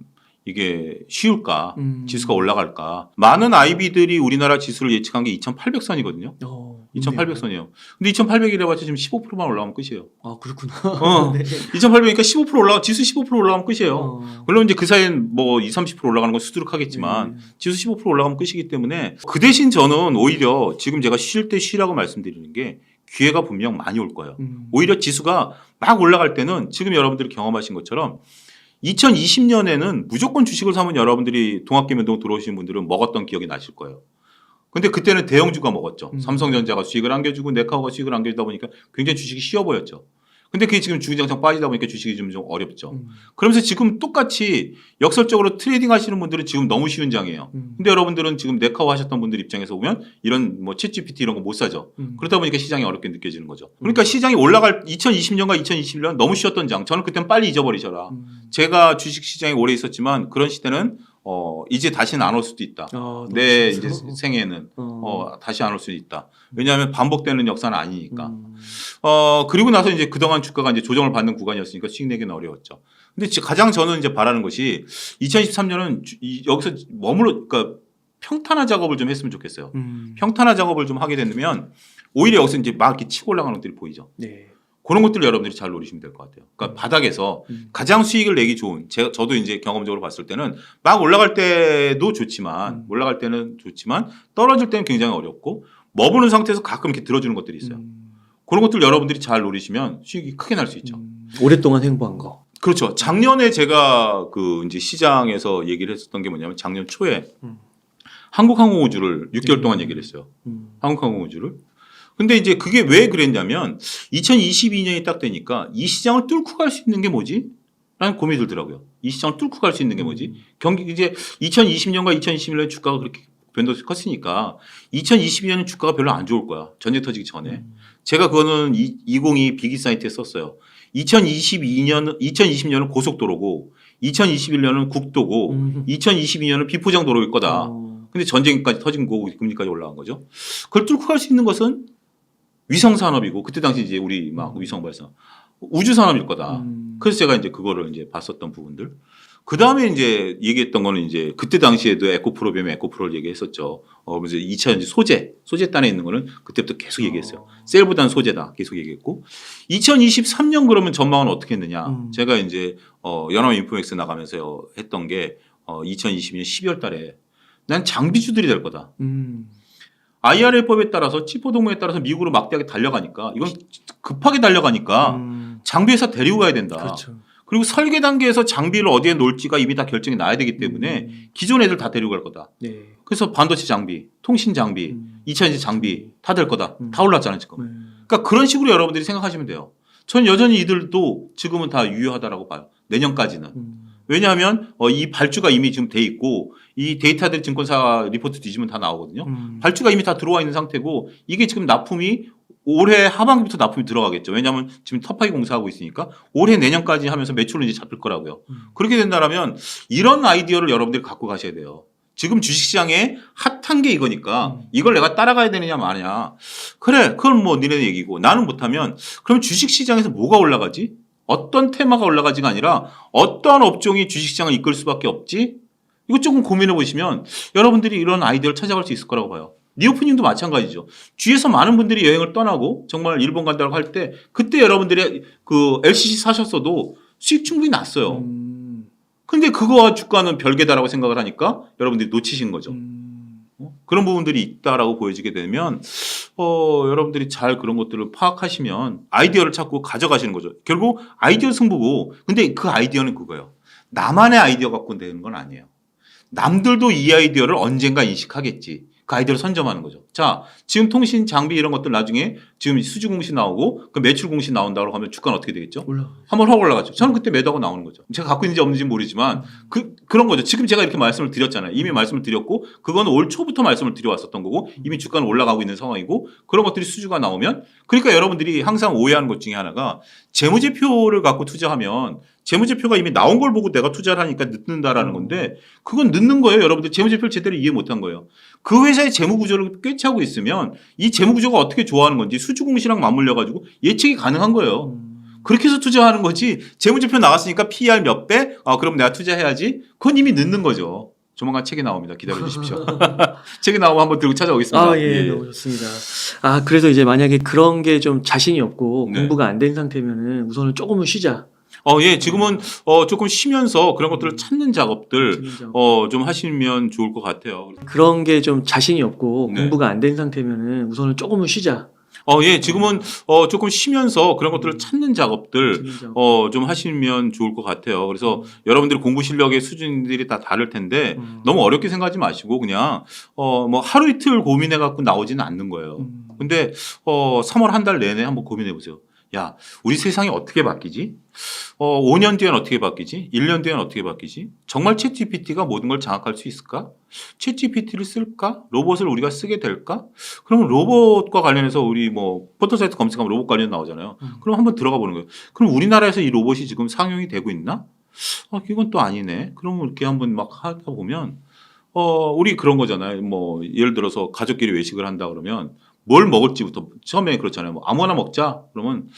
A: 이게 쉬울까? 지수가 올라갈까? 많은 IB들이 우리나라 지수를 예측한 게 2,800선이거든요. 2,800선이에요. 근데 2,800이라 봤자 지금 15%만 올라가면 끝이에요.
B: 그렇구나.
A: 네. 2,800이니까 15% 지수 15% 올라가면 끝이에요. 물론 이제 그 사이엔 뭐 20, 30% 올라가는 건 수두룩하겠지만 지수 15% 올라가면 끝이기 때문에 그 대신 저는 오히려 지금 제가 쉴 때 쉬라고 말씀드리는 게 기회가 분명 많이 올 거예요. 오히려 지수가 막 올라갈 때는 지금 여러분들이 경험하신 것처럼 2020년에는 무조건 주식을 사면 여러분들이 동학개미운동 들어오신 분들은 먹었던 기억이 나실 거예요. 근데 그때는 대형주가 먹었죠. 삼성전자가 수익을 안겨주고 네카오가 수익을 안겨주다 보니까 굉장히 주식이 쉬워 보였죠. 근데 그게 지금 주기장창 빠지다 보니까 주식이 좀 어렵죠. 그러면서 지금 똑같이 역설적으로 트레이딩 하시는 분들은 지금 너무 쉬운 장이에요. 근데 여러분들은 지금 네카오 하셨던 분들 입장에서 보면 이런 뭐 챗GPT 이런 거 못 사죠. 그러다 보니까 시장이 어렵게 느껴지는 거죠. 그러니까 시장이 올라갈 2020년과 2021년 너무 쉬웠던 장. 저는 그때는 빨리 잊어버리셔라. 제가 주식 시장에 오래 있었지만 그런 시대는 이제 다시는 안 올 수도 있다. 내 이제 생애는 다시 안 올 수도 있다. 왜냐하면 반복되는 역사는 아니니까. 그리고 나서 이제 그동안 주가가 이제 조정을 받는 구간이었으니까 수익 내기는 어려웠죠. 근데 가장 저는 이제 바라는 것이 2023년은 여기서 그러니까 평탄화 작업을 좀 했으면 좋겠어요. 평탄화 작업을 좀 하게 되면 오히려 여기서 이제 막 이렇게 치고 올라가는 것들이 보이죠.
B: 네.
A: 그런 것들을 여러분들이 잘 노리시면 될 것 같아요. 그러니까 바닥에서 가장 수익을 내기 좋은, 저도 이제 경험적으로 봤을 때는 막 올라갈 때도 좋지만, 올라갈 때는 좋지만, 떨어질 때는 굉장히 어렵고, 머무는 상태에서 가끔 이렇게 들어주는 것들이 있어요. 그런 것들 여러분들이 잘 노리시면 수익이 크게 날 수 있죠.
B: 오랫동안 행보한 거.
A: 그렇죠. 작년에 제가 그 이제 시장에서 얘기를 했었던 게 뭐냐면 작년 초에 한국항공우주를 6개월 동안 얘기를 했어요. 한국항공우주를. 근데 이제 그게 왜 그랬냐면 2022년이 딱 되니까 이 시장을 뚫고 갈 수 있는 게 뭐지? 라는 고민이 들더라고요. 이 시장을 뚫고 갈 수 있는 게 뭐지? 이제 2020년과 2021년 주가가 그렇게 변동이 컸으니까 2022년은 주가가 별로 안 좋을 거야. 전쟁 터지기 전에. 제가 그거는 2022 비기 사이트에 썼어요. 2020년은 고속도로고 2021년은 국도고 2022년은 비포장 도로일 거다. 근데 전쟁까지 터진 거고 금리까지 올라간 거죠. 그걸 뚫고 갈 수 있는 것은 위성 산업이고 그때 당시 이제 우리 막 위성 발사 우주 산업일 거다. 그래서 제가 이제 그거를 이제 봤었던 부분들. 그 다음에 이제 얘기했던 거는 이제 그때 당시에도 에코프로비움, 에코프로를 얘기했었죠. 그래서 2차 소재단에 있는 거는 그때부터 계속 얘기했어요. 셀보다는 소재다 계속 얘기했고 2023년 그러면 전망은 어떻게 했느냐. 제가 이제 연합인포맥스 나가면서 했던 게 2022년 12월 달에 난 장비주들이 될 거다. IRA법에 따라서 치포 동맹에 따라서 미국으로 막대하게 달려가니까 이건 급하게 달려가니까 장비회사 데리고 가야 된다.
B: 그렇죠.
A: 그리고 설계 단계에서 장비를 어디에 놓을지가 이미 다 결정이 나야 되기 때문에 기존 애들 다 데리고 갈 거다.
B: 네.
A: 그래서 반도체 장비, 통신 장비, 2차전지 장비 다 될 거다. 다 올랐잖아요 지금. 그러니까 그런 식으로 여러분들이 생각하시면 돼요. 저는 여전히 이들도 지금은 다 유효하다라고 봐요. 내년까지는. 왜냐하면 이 발주가 이미 지금 돼 있고 이 데이터들 증권사 리포트 뒤지면 다 나오거든요. 발주가 이미 다 들어와 있는 상태고 이게 지금 납품이 올해 하반기부터 납품이 들어가겠죠. 왜냐하면 지금 터프하게 공사하고 있으니까 올해 내년까지 하면서 매출은 이제 잡힐 거라고요. 그렇게 된다면 이런 아이디어를 여러분들이 갖고 가셔야 돼요. 지금 주식시장에 핫한 게 이거니까 이걸 내가 따라가야 되느냐 마냐. 그래 그건 뭐 니네 얘기고 나는 못하면 그럼 주식시장에서 뭐가 올라가지? 어떤 테마가 올라가지가 아니라 어떤 업종이 주식시장을 이끌 수밖에 없지? 이거 조금 고민해 보시면 여러분들이 이런 아이디어를 찾아갈 수 있을 거라고 봐요. 니오프님도 마찬가지죠. 주위에서 많은 분들이 여행을 떠나고 정말 일본 간다고 할 때 그때 여러분들이 그 LCC 사셨어도 수익 충분히 났어요. 근데 그거와 주가는 별개다라고 생각을 하니까 여러분들이 놓치신 거죠. 그런 부분들이 있다라고 보여지게 되면 여러분들이 잘 그런 것들을 파악하시면 아이디어를 찾고 가져가시는 거죠. 결국 아이디어 승부고 근데 그 아이디어는 그거예요. 나만의 아이디어 갖고 되는 건 아니에요. 남들도 이 아이디어를 언젠가 인식하겠지. 그 아이디어를 선점하는 거죠. 자, 지금 통신 장비 이런 것들 나중에 지금 수주 공시 나오고 그 매출 공시 나온다고 하면 주가는 어떻게 되겠죠? 한번 확 올라가죠. 저는 그때 매도하고 나오는 거죠. 제가 갖고 있는지 없는지 모르지만 그런 거죠. 지금 제가 이렇게 말씀을 드렸잖아요. 이미 말씀을 드렸고 그건 올 초부터 말씀을 드려왔었던 거고 이미 주가는 올라가고 있는 상황이고 그런 것들이 수주가 나오면 그러니까 여러분들이 항상 오해하는 것 중에 하나가 재무제표를 갖고 투자하면 재무제표가 이미 나온 걸 보고 내가 투자를 하니까 늦는다라는 건데 그건 늦는 거예요. 여러분들 재무제표를 제대로 이해 못한 거예요. 그 회사의 재무구조를 꿰차고 있으면 이 재무구조가 어떻게 좋아하는 건지 수주공시랑 맞물려가지고 예측이 가능한 거예요. 그렇게 해서 투자하는 거지 재무제표 나왔으니까 PER 몇 배? 그럼 내가 투자해야지. 그건 이미 늦는 거죠. 조만간 책이 나옵니다. 기다려 주십시오. 책이 나오면 한번 들고 찾아오겠습니다.
B: 예, 너무 좋습니다. 그래서 이제 만약에 그런 게 좀 자신이 없고
A: 네.
B: 공부가 안 된 상태면은 우선은 조금은 쉬자.
A: 예, 지금은 조금 쉬면서 그런 것들을 찾는 작업들 좀 하시면 좋을 것 같아요.
B: 그런 게 좀 자신이 없고
A: 네.
B: 공부가 안 된 상태면은 우선은 조금은 쉬자.
A: 예, 지금은 조금 쉬면서 그런 것들을 찾는 작업들 좀 하시면 좋을 것 같아요. 그래서 여러분들의 공부 실력의 수준들이 다 다를 텐데 너무 어렵게 생각하지 마시고 그냥 뭐 하루 이틀 고민해 갖고 나오지는 않는 거예요. 근데 3월 한 달 내내 한번 고민해 보세요. 야, 우리 세상이 어떻게 바뀌지? 5년 뒤엔 어떻게 바뀌지? 1년 뒤엔 어떻게 바뀌지? 정말 챗GPT가 모든 걸 장악할 수 있을까? 챗GPT를 쓸까? 로봇을 우리가 쓰게 될까? 그러면 로봇과 관련해서 우리 뭐 포털사이트 검색하면 로봇 관련 나오잖아요. 그럼 한번 들어가 보는 거예요. 그럼 우리나라에서 이 로봇이 지금 상용이 되고 있나? 이건 또 아니네. 그러면 이렇게 한번 막 하다 보면 우리 그런 거잖아요. 뭐 예를 들어서 가족끼리 외식을 한다 그러면 뭘 먹을지부터 처음에 그렇잖아요. 뭐 아무거나 먹자 그러면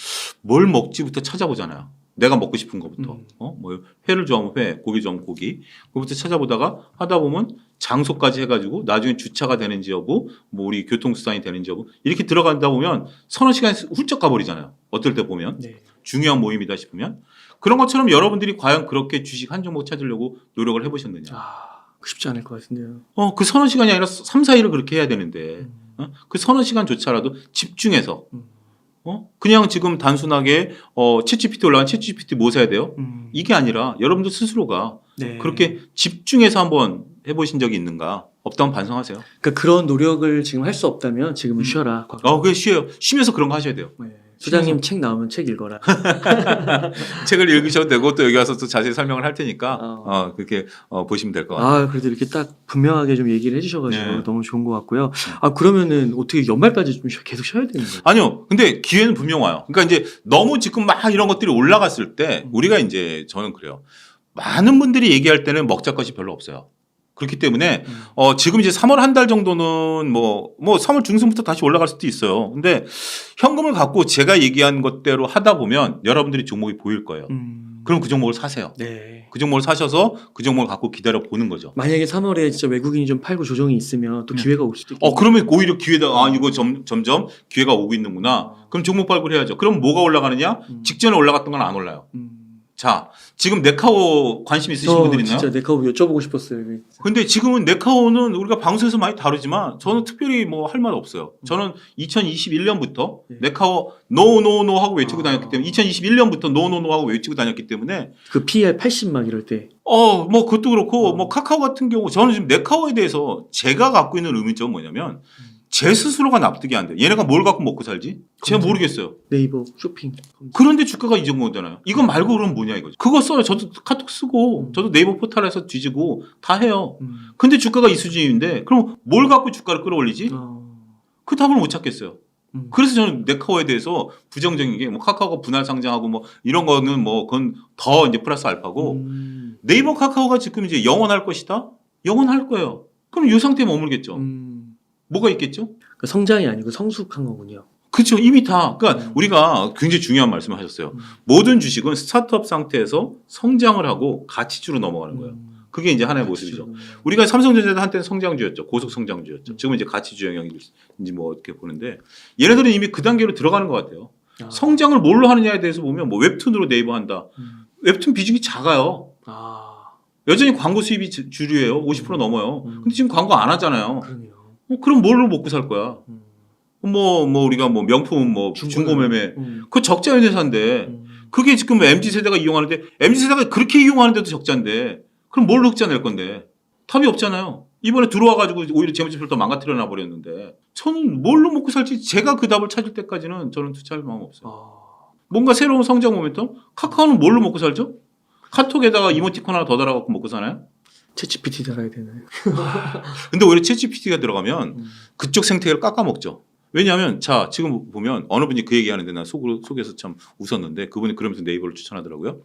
A: 뭘 먹지부터 찾아보잖아요. 내가 먹고 싶은 것부터. 뭐 회를 좋아하면 회, 고기 좋아하면 고기. 그부터 찾아보다가 하다 보면 장소까지 해가지고 나중에 주차가 되는지 여부, 뭐 우리 교통수단이 되는지 여부 이렇게 들어간다 보면 서너 시간이 훌쩍 가버리잖아요. 어떨 때 보면 중요한 모임이다 싶으면 그런 것처럼 여러분들이 과연 그렇게 주식 한 종목 찾으려고 노력을 해보셨느냐?
B: 쉽지 않을 것 같은데요.
A: 그 서너 시간이 아니라 3, 4일을 그렇게 해야 되는데 그 서너 시간조차라도 집중해서 그냥 지금 단순하게 챗GPT 올라간 챗GPT 뭐 사야 돼요? 이게 아니라 여러분들 스스로가 그렇게 집중해서 한번 해보신 적이 있는가? 없다면 반성하세요.
B: 그러니까 그런 노력을 지금 할 수 없다면 지금은 쉬어라.
A: 그게 쉬어요. 쉬면서 그런 거 하셔야 돼요.
B: 소장님 책 나오면 책 읽어라.
A: 책을 읽으셔도 되고 또 여기 와서 또 자세히 설명을 할 테니까 그렇게 보시면 될 것 같아요.
B: 그래도 이렇게 딱 분명하게 좀 얘기를 해주셔가지고 너무 좋은 것 같고요. 그러면은 어떻게 연말까지 좀 계속 쉬어야 되는 거예요?
A: 아니요. 근데 기회는 분명 와요. 그러니까 이제 너무 지금 막 이런 것들이 올라갔을 때 우리가 이제 저는 그래요. 많은 분들이 얘기할 때는 먹자 것이 별로 없어요. 그렇기 때문에 지금 이제 3월 한 달 정도는 뭐 3월 중순부터 다시 올라갈 수도 있어요. 근데 현금을 갖고 제가 얘기한 것대로 하다 보면 여러분들이 종목이 보일 거예요. 그럼 그 종목을 사세요.
B: 네.
A: 그 종목을 사셔서 그 종목을 갖고 기다려 보는 거죠.
B: 만약에 3월에 진짜 외국인이 좀 팔고 조정이 있으면 또 기회가 올 수도 있고.
A: 그러면 오히려 기회다. 이거 점점 기회가 오고 있는구나. 그럼 종목 발굴 해야죠. 그럼 뭐가 올라가느냐? 직전에 올라갔던 건 안 올라요. 자, 지금 네카오 관심 있으신 분들 있나요?
B: 진짜 네카오 여쭤보고 싶었어요.
A: 근데 지금은 네카오는 우리가 방송에서 많이 다루지만 저는 특별히 뭐 할 말 없어요. 저는 2021년부터 네카오 노노노 하고 외치고 다녔기 때문에 2021년부터 노노노 하고 외치고 다녔기 때문에
B: 그 PER 80 막 이럴 때.
A: 뭐 그것도 그렇고 뭐 카카오 같은 경우 저는 지금 네카오에 대해서 제가 갖고 있는 의문점은 뭐냐면 제 스스로가 납득이 안 돼요. 얘네가 뭘 갖고 먹고 살지? 제가 모르겠어요.
B: 네이버 쇼핑.
A: 그런데 주가가 이 정도잖아요. 이거 말고 그럼 뭐냐 이거죠. 그거 써요. 저도 카톡 쓰고 저도 네이버 포털에서 뒤지고 다 해요. 근데 주가가 이 수준인데 그럼 뭘 갖고 주가를 끌어올리지? 그 답을 못 찾겠어요. 그래서 저는 네카오에 대해서 부정적인 게 뭐 카카오가 분할 상장하고 뭐 이런 거는 뭐 그건 더 이제 플러스 알파고 네이버 카카오가 지금 이제 영원할 것이다? 영원할 거예요. 그럼 이 상태에 머물겠죠. 뭐가 있겠죠?
B: 그 성장이 아니고 성숙한 거군요.
A: 그렇죠. 이미 다. 그러니까 우리가 굉장히 중요한 말씀을 하셨어요. 모든 주식은 스타트업 상태에서 성장을 하고 가치주로 넘어가는 거예요. 그게 이제 하나의 모습이죠. 우리가 삼성전자도 한때는 성장주였죠. 고속 성장주였죠. 지금 이제 가치주 영역인지 뭐 어떻게 보는데 얘네들은 이미 그 단계로 들어가는 것 같아요. 성장을 뭘로 하느냐에 대해서 보면 뭐 웹툰으로 네이버 한다. 웹툰 비중이 작아요. 여전히 광고 수입이 주류예요. 50% 넘어요. 근데 지금 광고 안 하잖아요.
B: 그러네요.
A: 그럼 뭘로 먹고 살 거야? 우리가 뭐 명품 중고매매 그 적자 회사인데 그게 지금 MZ 세대가 이용하는데 MZ 세대가 그렇게 이용하는데도 적자인데 그럼 뭘 흑자 낼 건데 답이 없잖아요. 이번에 들어와가지고 오히려 재무제표를 더 망가뜨려 놔버렸는데 저는 뭘로 먹고 살지 제가 그 답을 찾을 때까지는 저는 투자할 마음 없어요. 뭔가 새로운 성장 모멘텀? 카카오는 뭘로 먹고 살죠? 카톡에다가 이모티콘 하나 더 달아갖고 먹고 사나요?
B: 챗GPT 달아야 되나요?
A: 근데 오히려 챗GPT가 들어가면 그쪽 생태계를 깎아먹죠. 왜냐하면 자 지금 보면 어느 분이 그 얘기하는데 나 속에서 참 웃었는데 그분이 그러면서 네이버를 추천하더라고요.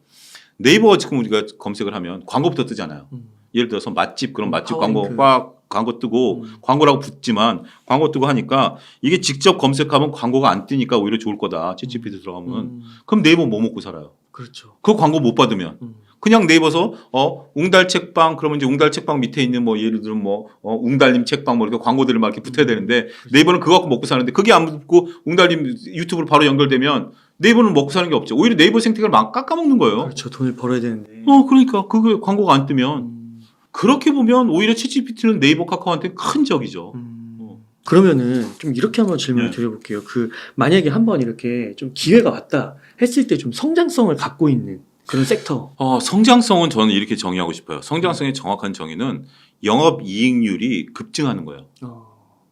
A: 네이버가 지금 우리가 검색을 하면 광고부터 뜨잖아요. 예를 들어서 맛집 그런 맛집 광고 뜨고 광고라고 붙지만 광고 뜨고 하니까 이게 직접 검색하면 광고가 안 뜨니까 오히려 좋을 거다. 챗GPT 들어가면 그럼 네이버 뭐 먹고 살아요?
B: 그렇죠.
A: 그 광고 못 받으면 그냥 네이버서 웅달 책방 그러면 이제 웅달 책방 밑에 있는 뭐 예를 들면 웅달님 책방 뭐 이렇게 광고들을 막 이렇게 붙어야 되는데 네이버는 그거 갖고 먹고 사는데 그게 안 붙고 웅달님 유튜브로 바로 연결되면 네이버는 먹고 사는 게 없죠. 오히려 네이버 생태계를 막 깎아먹는 거예요.
B: 그렇죠. 돈을 벌어야 되는데.
A: 그러니까 그게 광고가 안 뜨면 그렇게 보면 오히려 챗GPT는 네이버 카카오한테 큰 적이죠.
B: 그러면은 좀 이렇게 한번 질문을 드려볼게요. 그 만약에 한번 이렇게 좀 기회가 왔다 했을 때 좀 성장성을 갖고 있는 그런 섹터.
A: 성장성은 저는 이렇게 정의하고 싶어요. 성장성의 정확한 정의는 영업이익률이 급증하는 거예요.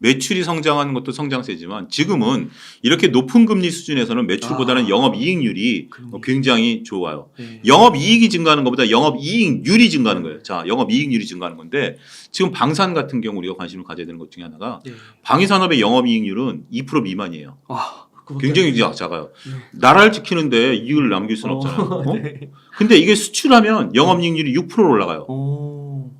A: 매출이 성장하는 것도 성장세지만 지금은 이렇게 높은 금리 수준에서는 매출보다는 영업이익률이 굉장히 좋아요.
B: 네.
A: 영업이익이 증가하는 것보다 영업이익률이 증가하는 거예요. 자, 영업이익률이 증가하는 건데 지금 방산 같은 경우 우리가 관심을 가져야 되는 것 중에 하나가 방위산업의 영업이익률은 2% 미만이에요. 굉장히 작아요. 나라를 지키는데 이익을 남길 수는 없잖아요. 근데 이게 수출하면 영업이익률이 6%로 올라가요.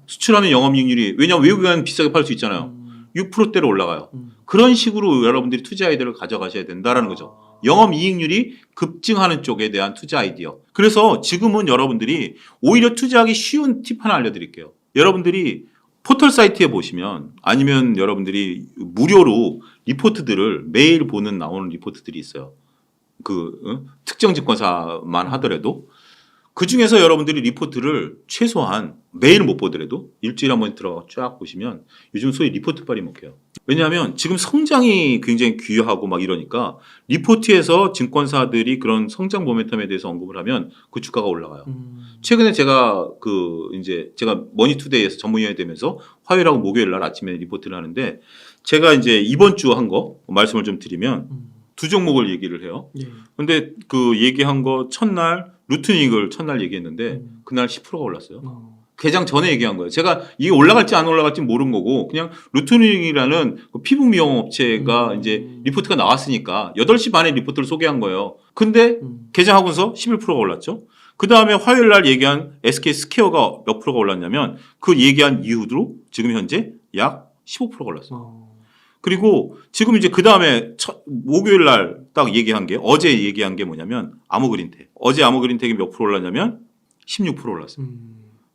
A: 수출하면 영업이익률이 왜냐하면 외국에 가면 비싸게 팔 수 있잖아요. 6%대로 올라가요. 그런 식으로 여러분들이 투자 아이디어를 가져가셔야 된다라는 거죠. 영업이익률이 급증하는 쪽에 대한 투자 아이디어. 그래서 지금은 여러분들이 오히려 투자하기 쉬운 팁 하나 알려드릴게요. 여러분들이 포털 사이트에 보시면 아니면 여러분들이 무료로 리포트들을 매일 나오는 리포트들이 있어요. 특정 증권사만 하더라도 그 중에서 여러분들이 리포트를 최소한 매일 못 보더라도 일주일에 한 번 들어가 쫙 보시면 요즘 소위 리포트빨이 먹혀요. 왜냐하면 지금 성장이 굉장히 귀하고 막 이러니까 리포트에서 증권사들이 그런 성장 모멘텀에 대해서 언급을 하면 그 주가가 올라가요. 최근에 제가 제가 머니투데이에서 전문위원이 되면서 화요일하고 목요일 날 아침에 리포트를 하는데 제가 이제 이번 주 한 거 말씀을 좀 드리면 두 종목을 얘기를 해요. 근데 그 얘기한 거 첫날 루트닉을 첫날 얘기했는데 그날 10%가 올랐어요. 개장 전에 얘기한 거예요. 제가 이게 올라갈지 안 올라갈지 모르는 거고 그냥 루트닉이라는 그 피부 미용 업체가 이제 리포트가 나왔으니까 8시 반에 리포트를 소개한 거예요. 근데 개장하고서 11%가 올랐죠. 그 다음에 화요일 날 얘기한 SK 스퀘어가 몇 프로가 올랐냐면 그 얘기한 이후로 지금 현재 약 15%가 올랐어요. 그리고 지금 이제 그 다음에 목요일 날 딱 얘기한 게 어제 얘기한 게 뭐냐면 아모그린텍. 어제 아모그린텍이 몇 프로 올랐냐면 16% 올랐어요.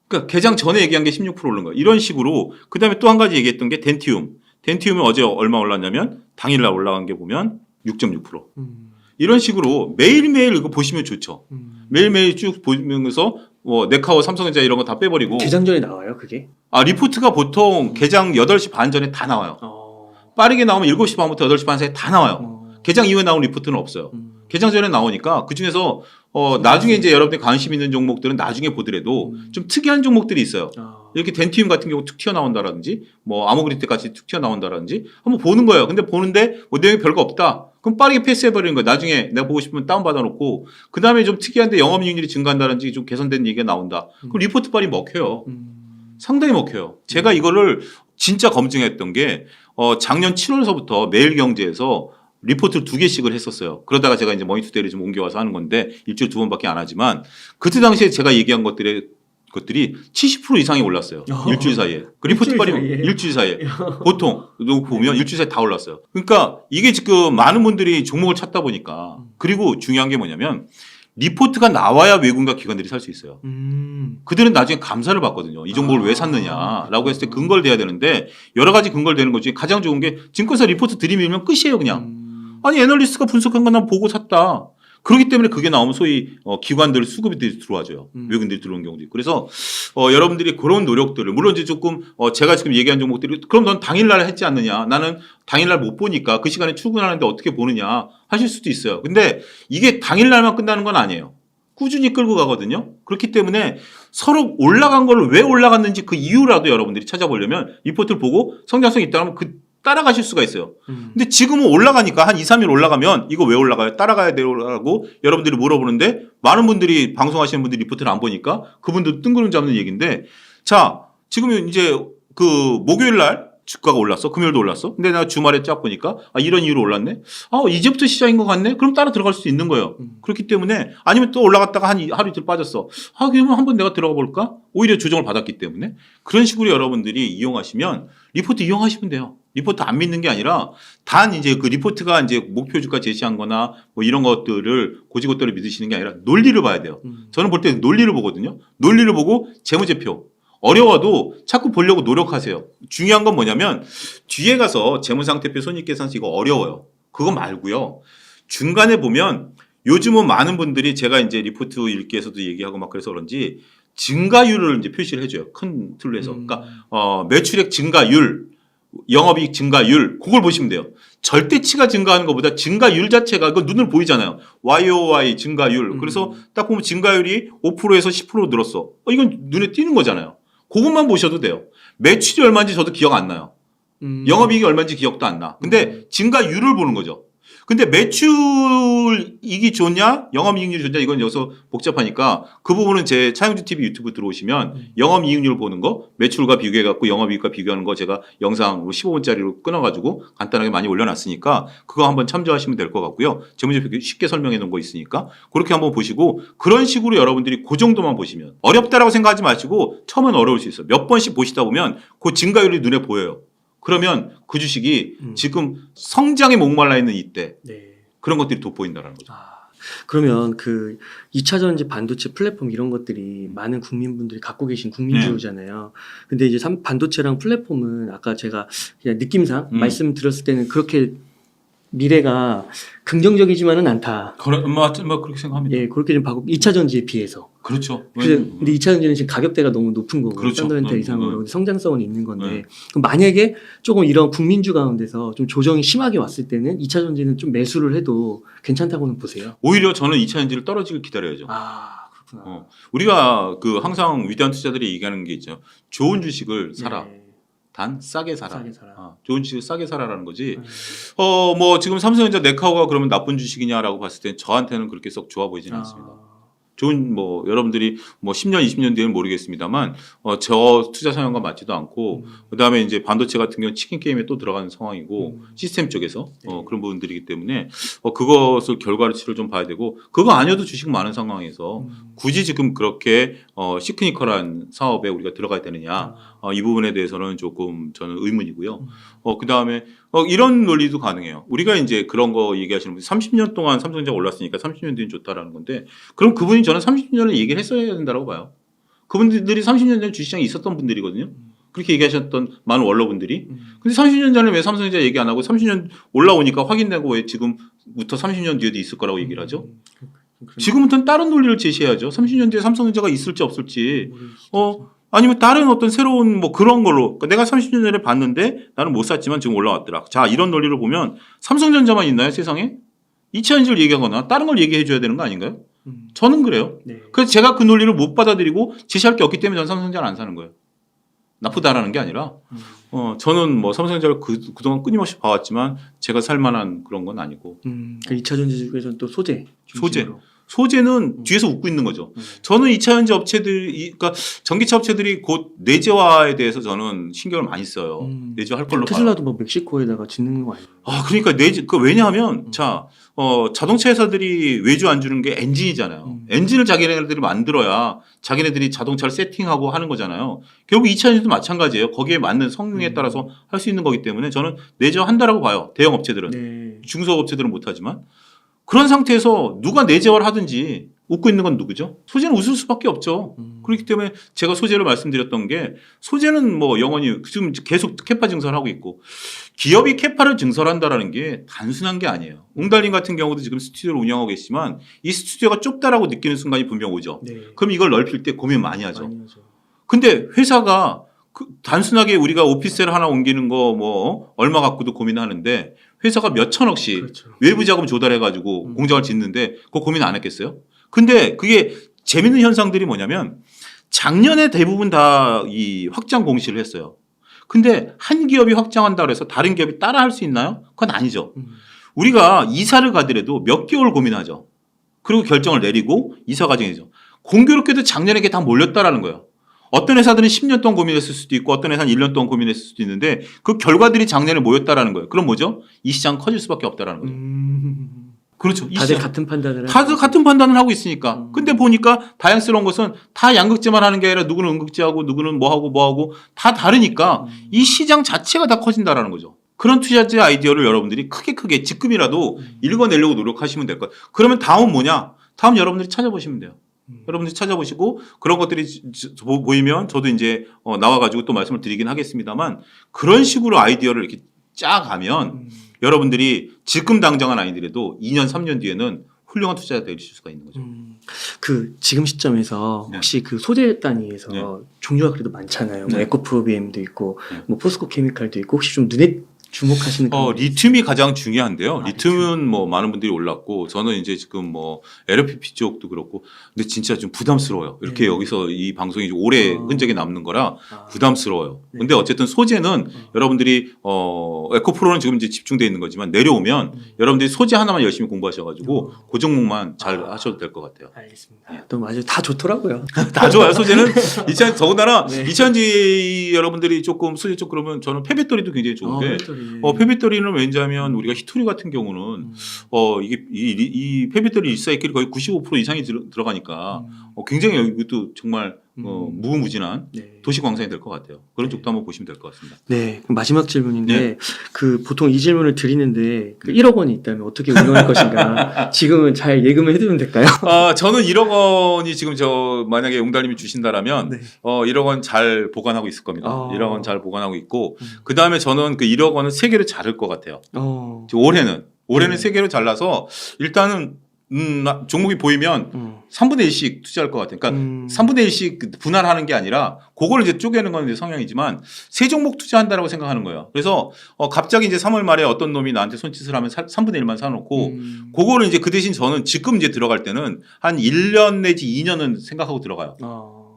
A: 그러니까 개장 전에 얘기한 게 16% 오른 거예요. 이런 식으로 그 다음에 또 한 가지 얘기했던 게 덴티움. 덴티움이 어제 얼마 올랐냐면 당일날 올라간 게 보면 6.6%. 이런 식으로 매일매일 이거 보시면 좋죠. 매일매일 쭉 보면서 네카와 삼성전자 이런 거 다 빼버리고.
B: 개장 전에 나와요, 그게?
A: 리포트가 보통 개장 8시 반 전에 다 나와요. 빠르게 나오면 7시 반부터 8시 반 사이에 다 나와요. 개장 이후에 나온 리포트는 없어요. 개장 전에 나오니까 그중에서 나중에 이제 여러분들이 관심 있는 종목들은 나중에 보더라도 좀 특이한 종목들이 있어요. 이렇게 덴티움 같은 경우 툭 튀어나온다라든지 뭐 아모그린텍 같이 툭 튀어나온다라든지 한번 보는 거예요. 근데 보는데 뭐 내용이 별거 없다. 그럼 빠르게 패스해버리는 거예요. 나중에 내가 보고 싶으면 다운받아놓고 그 다음에 좀 특이한데 영업이익률이 증가한다든지 좀 개선된 얘기가 나온다. 그럼 리포트 빨리 먹혀요. 상당히 먹혀요. 제가 이거를 진짜 검증했던 게 작년 7월서부터 매일경제에서 리포트를 2개씩을 했었어요. 그러다가 제가 이제 머니투데이를 좀 옮겨와서 하는 건데 일주일에 2번밖에 안 하지만 그때 당시에 제가 얘기한 것들이 70% 이상이 올랐어요. 일주일 사이에. 그 리포트 빨리 일주일 사이에. 보통 보면 일주일 사이에 다 올랐어요. 그러니까 이게 지금 많은 분들이 종목을 찾다 보니까 그리고 중요한 게 뭐냐면 리포트가 나와야 외국인과 기관들이 살 수 있어요. 그들은 나중에 감사를 받거든요. 이 종목을 왜 샀느냐라고 했을 때 근거를 대야 되는데 여러 가지 근거를 대는 것 중에 가장 좋은 게 증권사 리포트 들이밀면 끝이에요, 그냥. 아니 애널리스트가 분석한 건 난 보고 샀다. 그렇기 때문에 그게 나오면 소위 기관들 수급들이 들어와줘요. 외국인들이 들어오는 경우도 있고. 그래서 여러분들이 그런 노력들을 물론 이제 조금 제가 지금 얘기한 종목들이 그럼 넌 당일날 했지 않느냐. 나는 당일날 못 보니까 그 시간에 출근하는데 어떻게 보느냐 하실 수도 있어요. 근데 이게 당일날만 끝나는 건 아니에요. 꾸준히 끌고 가거든요. 그렇기 때문에 서로 올라간 걸 왜 올라갔는지 그 이유라도 여러분들이 찾아보려면 리포트를 보고 성장성이 있다면 따라가실 수가 있어요. 근데 지금은 올라가니까 한 2, 3일 올라가면 이거 왜 올라가요? 따라가야 돼요라고 여러분들이 물어보는데 많은 분들이 방송하시는 분들이 리포트를 안 보니까 그분들 뜬구름 잡는 얘기인데 자, 지금 이제 그 목요일 날 주가가 올랐어. 금요일도 올랐어. 근데 내가 주말에 쫙 보니까 이런 이유로 올랐네. 이제부터 시작인 것 같네. 그럼 따라 들어갈 수 있는 거예요. 그렇기 때문에 아니면 또 올라갔다가 하루 이틀 빠졌어. 그러면 한번 내가 들어가 볼까? 오히려 조정을 받았기 때문에 그런 식으로 여러분들이 이용하시면 리포트 이용하시면 돼요. 리포트 안 믿는 게 아니라 단 이제 그 리포트가 이제 목표 주가 제시한 거나 뭐 이런 것들을 고지고대로 믿으시는 게 아니라 논리를 봐야 돼요. 저는 볼 때 논리를 보거든요. 논리를 보고 재무제표. 어려워도 자꾸 보려고 노력하세요. 중요한 건 뭐냐면 뒤에 가서 재무상태표 손익계산서 이거 어려워요. 그거 말고요. 중간에 보면 요즘은 많은 분들이 제가 이제 리포트 읽기에서도 얘기하고 막 그래서 그런지 증가율을 이제 표시를 해줘요. 큰 틀로 해서. 그러니까 매출액 증가율, 영업이익 증가율 그걸 보시면 돼요. 절대치가 증가하는 것보다 증가율 자체가 그 눈을 보이잖아요. YOY 증가율. 그래서 딱 보면 증가율이 5%에서 10% 늘었어. 이건 눈에 띄는 거잖아요. 그것만 보셔도 돼요. 매출이 얼마인지 저도 기억 안 나요. 영업이익이 얼마인지 기억도 안 나. 근데 증가율을 보는 거죠. 근데 매출이익이 좋냐 영업이익률이 좋냐 이건 여기서 복잡하니까 그 부분은 제 차영주 TV 유튜브 들어오시면 영업이익률 보는 거 매출과 비교해갖고 영업이익과 비교하는 거 제가 영상 15분짜리로 끊어가지고 간단하게 많이 올려놨으니까 그거 한번 참조하시면 될 것 같고요. 재무제표 쉽게 설명해 놓은 거 있으니까 그렇게 한번 보시고 그런 식으로 여러분들이 그 정도만 보시면 어렵다라고 생각하지 마시고 처음엔 어려울 수 있어요. 몇 번씩 보시다 보면 그 증가율이 눈에 보여요. 그러면 그 주식이 지금 성장에 목말라 있는 이때 그런 것들이 돋보인다는 거죠.
B: 그러면 그 2차 전지 반도체 플랫폼 이런 것들이 많은 국민분들이 갖고 계신 국민주잖아요. 근데 이제 반도체랑 플랫폼은 아까 제가 그냥 느낌상 말씀 드렸을 때는 그렇게 미래가 긍정적이지만은 않다.
A: 그렇게 생각합니다.
B: 예, 그렇게 좀 봐고 2차 전지에 비해서.
A: 그렇죠.
B: 근데 2차 전지는 지금 가격대가 너무 높은 거고,
A: 그렇죠.
B: 펀더멘탈 이상으로 성장성은 있는 건데, 그럼 만약에 조금 이런 국민주 가운데서 좀 조정이 심하게 왔을 때는 2차 전지는 좀 매수를 해도 괜찮다고는 보세요.
A: 오히려 저는 2차 전지를 떨어지길 기다려야죠.
B: 그렇구나.
A: 우리가 그 항상 위대한 투자들이 얘기하는 게 있죠. 좋은 주식을 사라. 단 싸게 사라. 좋은 주식을 싸게 사라라는 거지. 뭐 지금 삼성전자 네카오가 그러면 나쁜 주식이냐라고 봤을 때 저한테는 그렇게 썩 좋아 보이지는 않습니다. 좋은 뭐 여러분들이 뭐 10년, 20년 뒤에는 모르겠습니다만 저 투자 상황과 맞지도 않고 그다음에 이제 반도체 같은 경우는 치킨 게임에 또 들어가는 상황이고 시스템 쪽에서 그런 부분들이기 때문에 그것을 결과치를 좀 봐야 되고 그거 아니어도 주식 많은 상황에서 굳이 지금 그렇게 시크니컬한 사업에 우리가 들어가야 되느냐 이 부분에 대해서는 조금 저는 의문이고요. 그다음에 이런 논리도 가능해요. 우리가 이제 그런 거 얘기하시는 분 30년 동안 삼성전자 올랐으니까 30년 뒤는 좋다라는 건데 그럼 그분이 저는 30년을 얘기를 했어야 된다고 봐요. 그분들이 30년 전에 주식시장에 있었던 분들이거든요. 그렇게 얘기하셨던 많은 원로분들이. 근데 30년 전에 왜 삼성전자 얘기 안 하고 30년 올라오니까 확인되고 왜 지금부터 30년 뒤에도 있을 거라고 얘기를 하죠? 지금부터는 다른 논리를 제시해야죠. 30년 뒤에 삼성전자가 있을지 없을지. 아니면 다른 어떤 새로운 뭐 그런 걸로 그러니까 내가 30년 전에 봤는데 나는 못 샀지만 지금 올라왔더라. 자, 이런 논리를 보면 삼성전자만 있나요, 세상에? 2차전지를 얘기하거나 다른 걸 얘기해 줘야 되는 거 아닌가요? 저는 그래요.
B: 네.
A: 그래서 제가 그 논리를 못 받아들이고 제시할 게 없기 때문에 저는 삼성전자를 안 사는 거예요. 나쁘다라는 게 아니라 저는 뭐 삼성전자를 그동안 끊임없이 봐왔지만 제가 살 만한 그런 건 아니고.
B: 2차전지 중에서는 또 소재.
A: 소재는 뒤에서 웃고 있는 거죠. 저는 2차전지 업체들이, 그러니까 전기차 업체들이 곧 내재화에 대해서 저는 신경을 많이 써요. 내재화할 걸로 봐요.
B: 테슬라도 뭐 멕시코에다가 짓는 거 아니에요?
A: 그러니까 왜냐하면 자동차 회사들이 외주 안 주는 게 엔진이잖아요. 엔진을 자기네들이 만들어야 자기네들이 자동차를 세팅하고 하는 거잖아요. 결국 2차전지도 마찬가지예요. 거기에 맞는 성능에 따라서 할 수 있는 거기 때문에 저는 내재화 한다라고 봐요. 대형 업체들은.
B: 네.
A: 중소업 업체들은 못하지만. 그런 상태에서 누가 내재화를 하든지 웃고 있는 건 누구죠? 소재는 웃을 수밖에 없죠. 그렇기 때문에 제가 소재를 말씀드렸던 게 소재는 뭐 영원히 지금 계속 캐파 증설을 하고 있고 기업이 캐파를 증설한다라는 게 단순한 게 아니에요. 웅달님 같은 경우도 지금 스튜디오를 운영하고 계시지만 이 스튜디오가 좁다라고 느끼는 순간이 분명 오죠.
B: 네.
A: 그럼 이걸 넓힐 때 고민 많이 하죠.
B: 많이 하죠.
A: 근데 회사가 단순하게 우리가 오피스텔 하나 옮기는 거 뭐 얼마 갖고도 고민하는데 회사가 몇 천억씩
B: 그렇죠.
A: 외부 자금 조달해가지고 공장을 짓는데 그거 고민 안 했겠어요? 근데 그게 재밌는 현상들이 뭐냐면 작년에 대부분 다 이 확장 공시를 했어요. 근데 한 기업이 확장한다 그래서 다른 기업이 따라 할 수 있나요? 그건 아니죠. 우리가 이사를 가더라도 몇 개월 고민하죠. 그리고 결정을 내리고 이사 과정이죠. 공교롭게도 작년에 그게 다 몰렸다라는 거예요. 어떤 회사들은 10년 동안 고민했을 수도 있고 어떤 회사는 1년 동안 고민했을 수도 있는데 그 결과들이 작년에 모였다라는 거예요. 그럼 뭐죠? 이 시장 커질 수밖에 없다라는 거죠. 그렇죠.
B: 다들 같은 판단을
A: 다들 같은 판단을 하고 있으니까. 근데 보니까 다양스러운 것은 다 양극재만 하는 게 아니라 누구는 음극재하고 누구는 뭐하고 다 다르니까 이 시장 자체가 다 커진다라는 거죠. 그런 투자재 아이디어를 여러분들이 크게 지금이라도 읽어내려고 노력하시면 될 거예요. 그러면 다음 뭐냐? 다음 여러분들이 찾아보시면 돼요. 여러분들이 찾아보시고 그런 것들이 보이면 저도 이제 나와가지고 또 말씀을 드리긴 하겠습니다만 그런 식으로 아이디어를 이렇게 짜가면 여러분들이 지금 당장은 아니더라도 2년, 3년 뒤에는 훌륭한 투자가 되실 수가 있는 거죠.
B: 그 지금 시점에서
A: 네.
B: 혹시 그 소재 단위에서
A: 네.
B: 종류가 그래도 많잖아요. 뭐
A: 네.
B: 에코프로비엠도 있고
A: 네.
B: 뭐 포스코 케미칼도 있고 혹시 좀 눈에 주목하시는 그런
A: 리튬이 가장 중요한데요.
B: 리튬.
A: 리튬은 뭐 많은 분들이 올랐고 저는 이제 지금 뭐 LFP 쪽도 그렇고 근데 진짜 좀 부담스러워요. 이렇게
B: 네.
A: 여기서 이 방송이 오래 흔적이 남는 거라 부담스러워요.
B: 네.
A: 근데 어쨌든 소재는 여러분들이 에코프로는 지금 이제 집중되어 있는 거지만 내려오면 여러분들이 소재 하나만 열심히 공부하셔가지고 그 종목만 잘 하셔도 될 것 같아요.
B: 알겠습니다. 또 아주 다 좋더라고요.
A: 다 좋아요. 소재는 더군다나
B: 네.
A: 2차전지 여러분들이 조금 소재 쪽 그러면 저는 폐배터리도 굉장히 좋은데 폐배터리는 왜냐하면 우리가 히토리 같은 경우는 이게 이 폐배터리 리사이클이 거의 95% 이상이 들어가니까 굉장히 이것도 정말 무궁무진한
B: 네.
A: 도시광산이 될 것 같아요. 그런 쪽도 한번 보시면 될 것 같습니다.
B: 네, 그럼 마지막 질문인데
A: 네.
B: 그 보통 이 질문을 드리는데 그 1억 원이 있다면 어떻게 운영할 것인가? 지금은 잘 예금을 해두면 될까요?
A: 저는 1억 원이 지금 만약에 용달님이 주신다라면
B: 네.
A: 1억 원 잘 보관하고 있을 겁니다.
B: 아.
A: 1억 원 잘 보관하고 있고 그 다음에 저는 그 1억 원은 3개를 자를 것 같아요. 올해는 3개로 잘라서 일단은 종목이 보이면 3분의 1씩 투자할 것 같아요. 그러니까 3분의 1씩 분할하는 게 아니라 그걸 이제 쪼개는 건 이제 성향이지만 세 종목 투자한다라고 생각하는 거예요. 그래서 갑자기 이제 3월 말에 어떤 놈이 나한테 손짓을 하면 3분의 1만 사놓고 그거를 이제 그 대신 저는 지금 이제 들어갈 때는 한 1년 내지 2년은 생각하고 들어가요.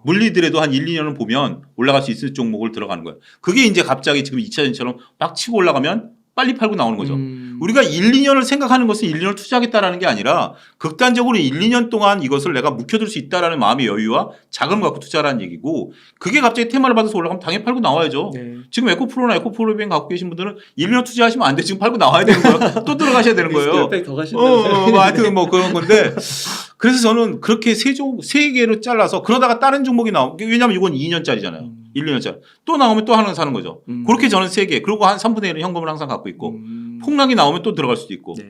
A: 물리더라도 한 1, 2년은 보면 올라갈 수 있을 종목을 들어가는 거예요. 그게 이제 갑자기 지금 2차전지처럼 막 치고 올라가면 빨리 팔고 나오는 거죠. 우리가 1, 2년을 생각하는 것은 1, 2년을 투자하겠다라는 게 아니라 극단적으로 1, 2년 동안 이것을 내가 묵혀둘 수 있다라는 마음의 여유와 자금을 갖고 투자라는 얘기고 그게 갑자기 테마를 받아서 올라가면 당연히 팔고 나와야죠.
B: 네.
A: 지금 에코프로나 에코프로뱅 갖고 계신 분들은 1, 2년 투자하시면 안 돼. 지금 팔고 나와야 되는 거예요. 또 들어가셔야 되는 거예요.
B: 몇백 더 가신다고
A: 하여튼 뭐 그런 건데 그래서 저는 그렇게 세 개로 잘라서 그러다가 다른 종목이 왜냐하면 이건 2년짜리잖아요. 1, 2년짜리. 또 나오면 또 하나 사는 거죠. 그렇게 저는 3개. 그리고 한 3분의 1은 현금을 항상 갖고 있고 폭락이 나오면 또 들어갈 수도 있고.
B: 네.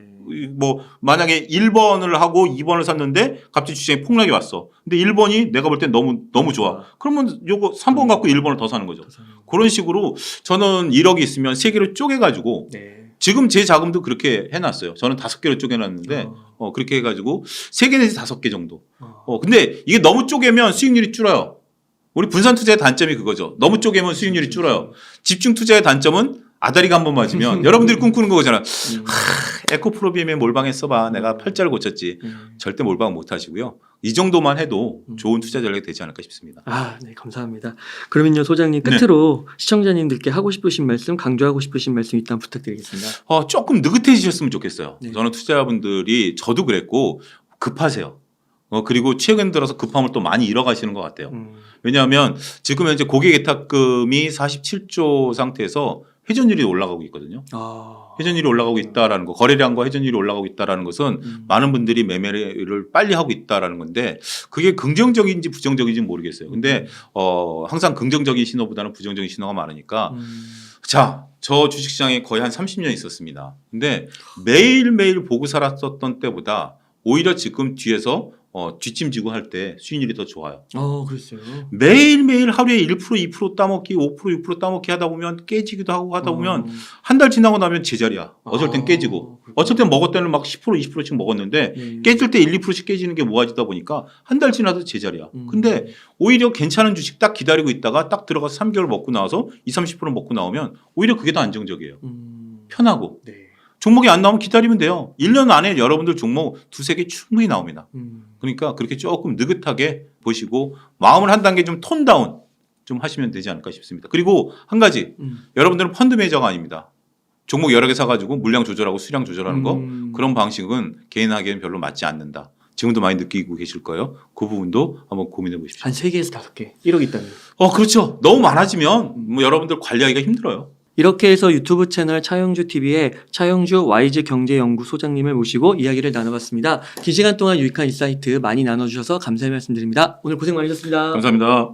A: 뭐 만약에 1번을 하고 2번을 샀는데 갑자기 주식에 폭락이 왔어. 근데 1번이 내가 볼 땐 너무 좋아. 그러면 요거 3번 갖고 1번을 더 사는 거죠. 그런 식으로 저는 1억이 있으면 3개로 쪼개가지고
B: 네.
A: 지금 제 자금도 그렇게 해놨어요. 저는 5개로 쪼개놨는데 그렇게 해가지고 3개 내지 5개 정도. 근데 이게 너무 쪼개면 수익률이 줄어요. 우리 분산 투자의 단점이 그거죠. 너무 쪼개면 수익률이 줄어요. 집중 투자의 단점은 아다리가 한 번 맞으면 여러분들이 꿈꾸는 거잖아. 에코프로비엠에 몰빵했어봐. 내가 팔자를 고쳤지. 절대 몰빵 못 하시고요. 이 정도만 해도 좋은 투자 전략이 되지 않을까 싶습니다.
B: 네, 감사합니다. 그러면요, 소장님 끝으로 시청자님들께 하고 싶으신 말씀, 강조하고 싶으신 말씀 일단 부탁드리겠습니다.
A: 조금 느긋해지셨으면 좋겠어요.
B: 네.
A: 저는 투자자분들이 저도 그랬고 급하세요. 그리고 최근 들어서 급함을 또 많이 잃어가시는 것 같아요. 왜냐하면 지금 현재 고객 예탁금이 47조 상태에서 회전율이 올라가고 있거든요. 회전율이 올라가고 있다라는 거, 거래량과 회전율이 올라가고 있다라는 것은 많은 분들이 매매를 빨리 하고 있다라는 건데 그게 긍정적인지 부정적인지 모르겠어요. 근데 항상 긍정적인 신호보다는 부정적인 신호가 많으니까 자, 저 주식시장에 거의 한 30년 있었습니다. 근데 매일매일 보고 살았었던 때보다 오히려 지금 뒤에서 뒷짐지고 할 때 수익률이 더 좋아요.
B: 그랬어요.
A: 매일매일 하루에 1%, 2% 따먹기, 5%, 6% 따먹기 하다 보면 깨지기도 하고 하다 보면 한 달 지나고 나면 제자리야. 어쩔 땐 깨지고. 어쩔 땐 먹을 때는 막 10%, 20%씩 먹었는데 깨질 때 1, 2%씩 깨지는 게 모아지다 보니까 한 달 지나도 제자리야. 근데 오히려 괜찮은 주식 딱 기다리고 있다가 딱 들어가서 3개월 먹고 나와서 20, 30% 먹고 나오면 오히려 그게 더 안정적이에요. 편하고.
B: 네.
A: 종목이 안 나오면 기다리면 돼요. 1년 안에 여러분들 종목 2-3개 충분히 나옵니다. 그러니까 그렇게 조금 느긋하게 보시고 마음을 한 단계 좀 톤 다운 좀 하시면 되지 않을까 싶습니다. 그리고 한 가지 여러분들은 펀드 매니저가 아닙니다. 종목 여러 개 사가지고 물량 조절하고 수량 조절하는 거 그런 방식은 개인하기에는 별로 맞지 않는다. 지금도 많이 느끼고 계실 거예요. 그 부분도 한번 고민해 보십시오.
B: 한 3개에서 5개 1억 있다면.
A: 그렇죠. 너무 많아지면 뭐 여러분들 관리하기가 힘들어요.
B: 이렇게 해서 유튜브 채널 차영주 TV의 차영주 와이즈 경제연구 소장님을 모시고 이야기를 나눠봤습니다. 긴 시간 동안 유익한 인사이트 많이 나눠주셔서 감사의 말씀드립니다. 오늘 고생 많으셨습니다.
A: 감사합니다.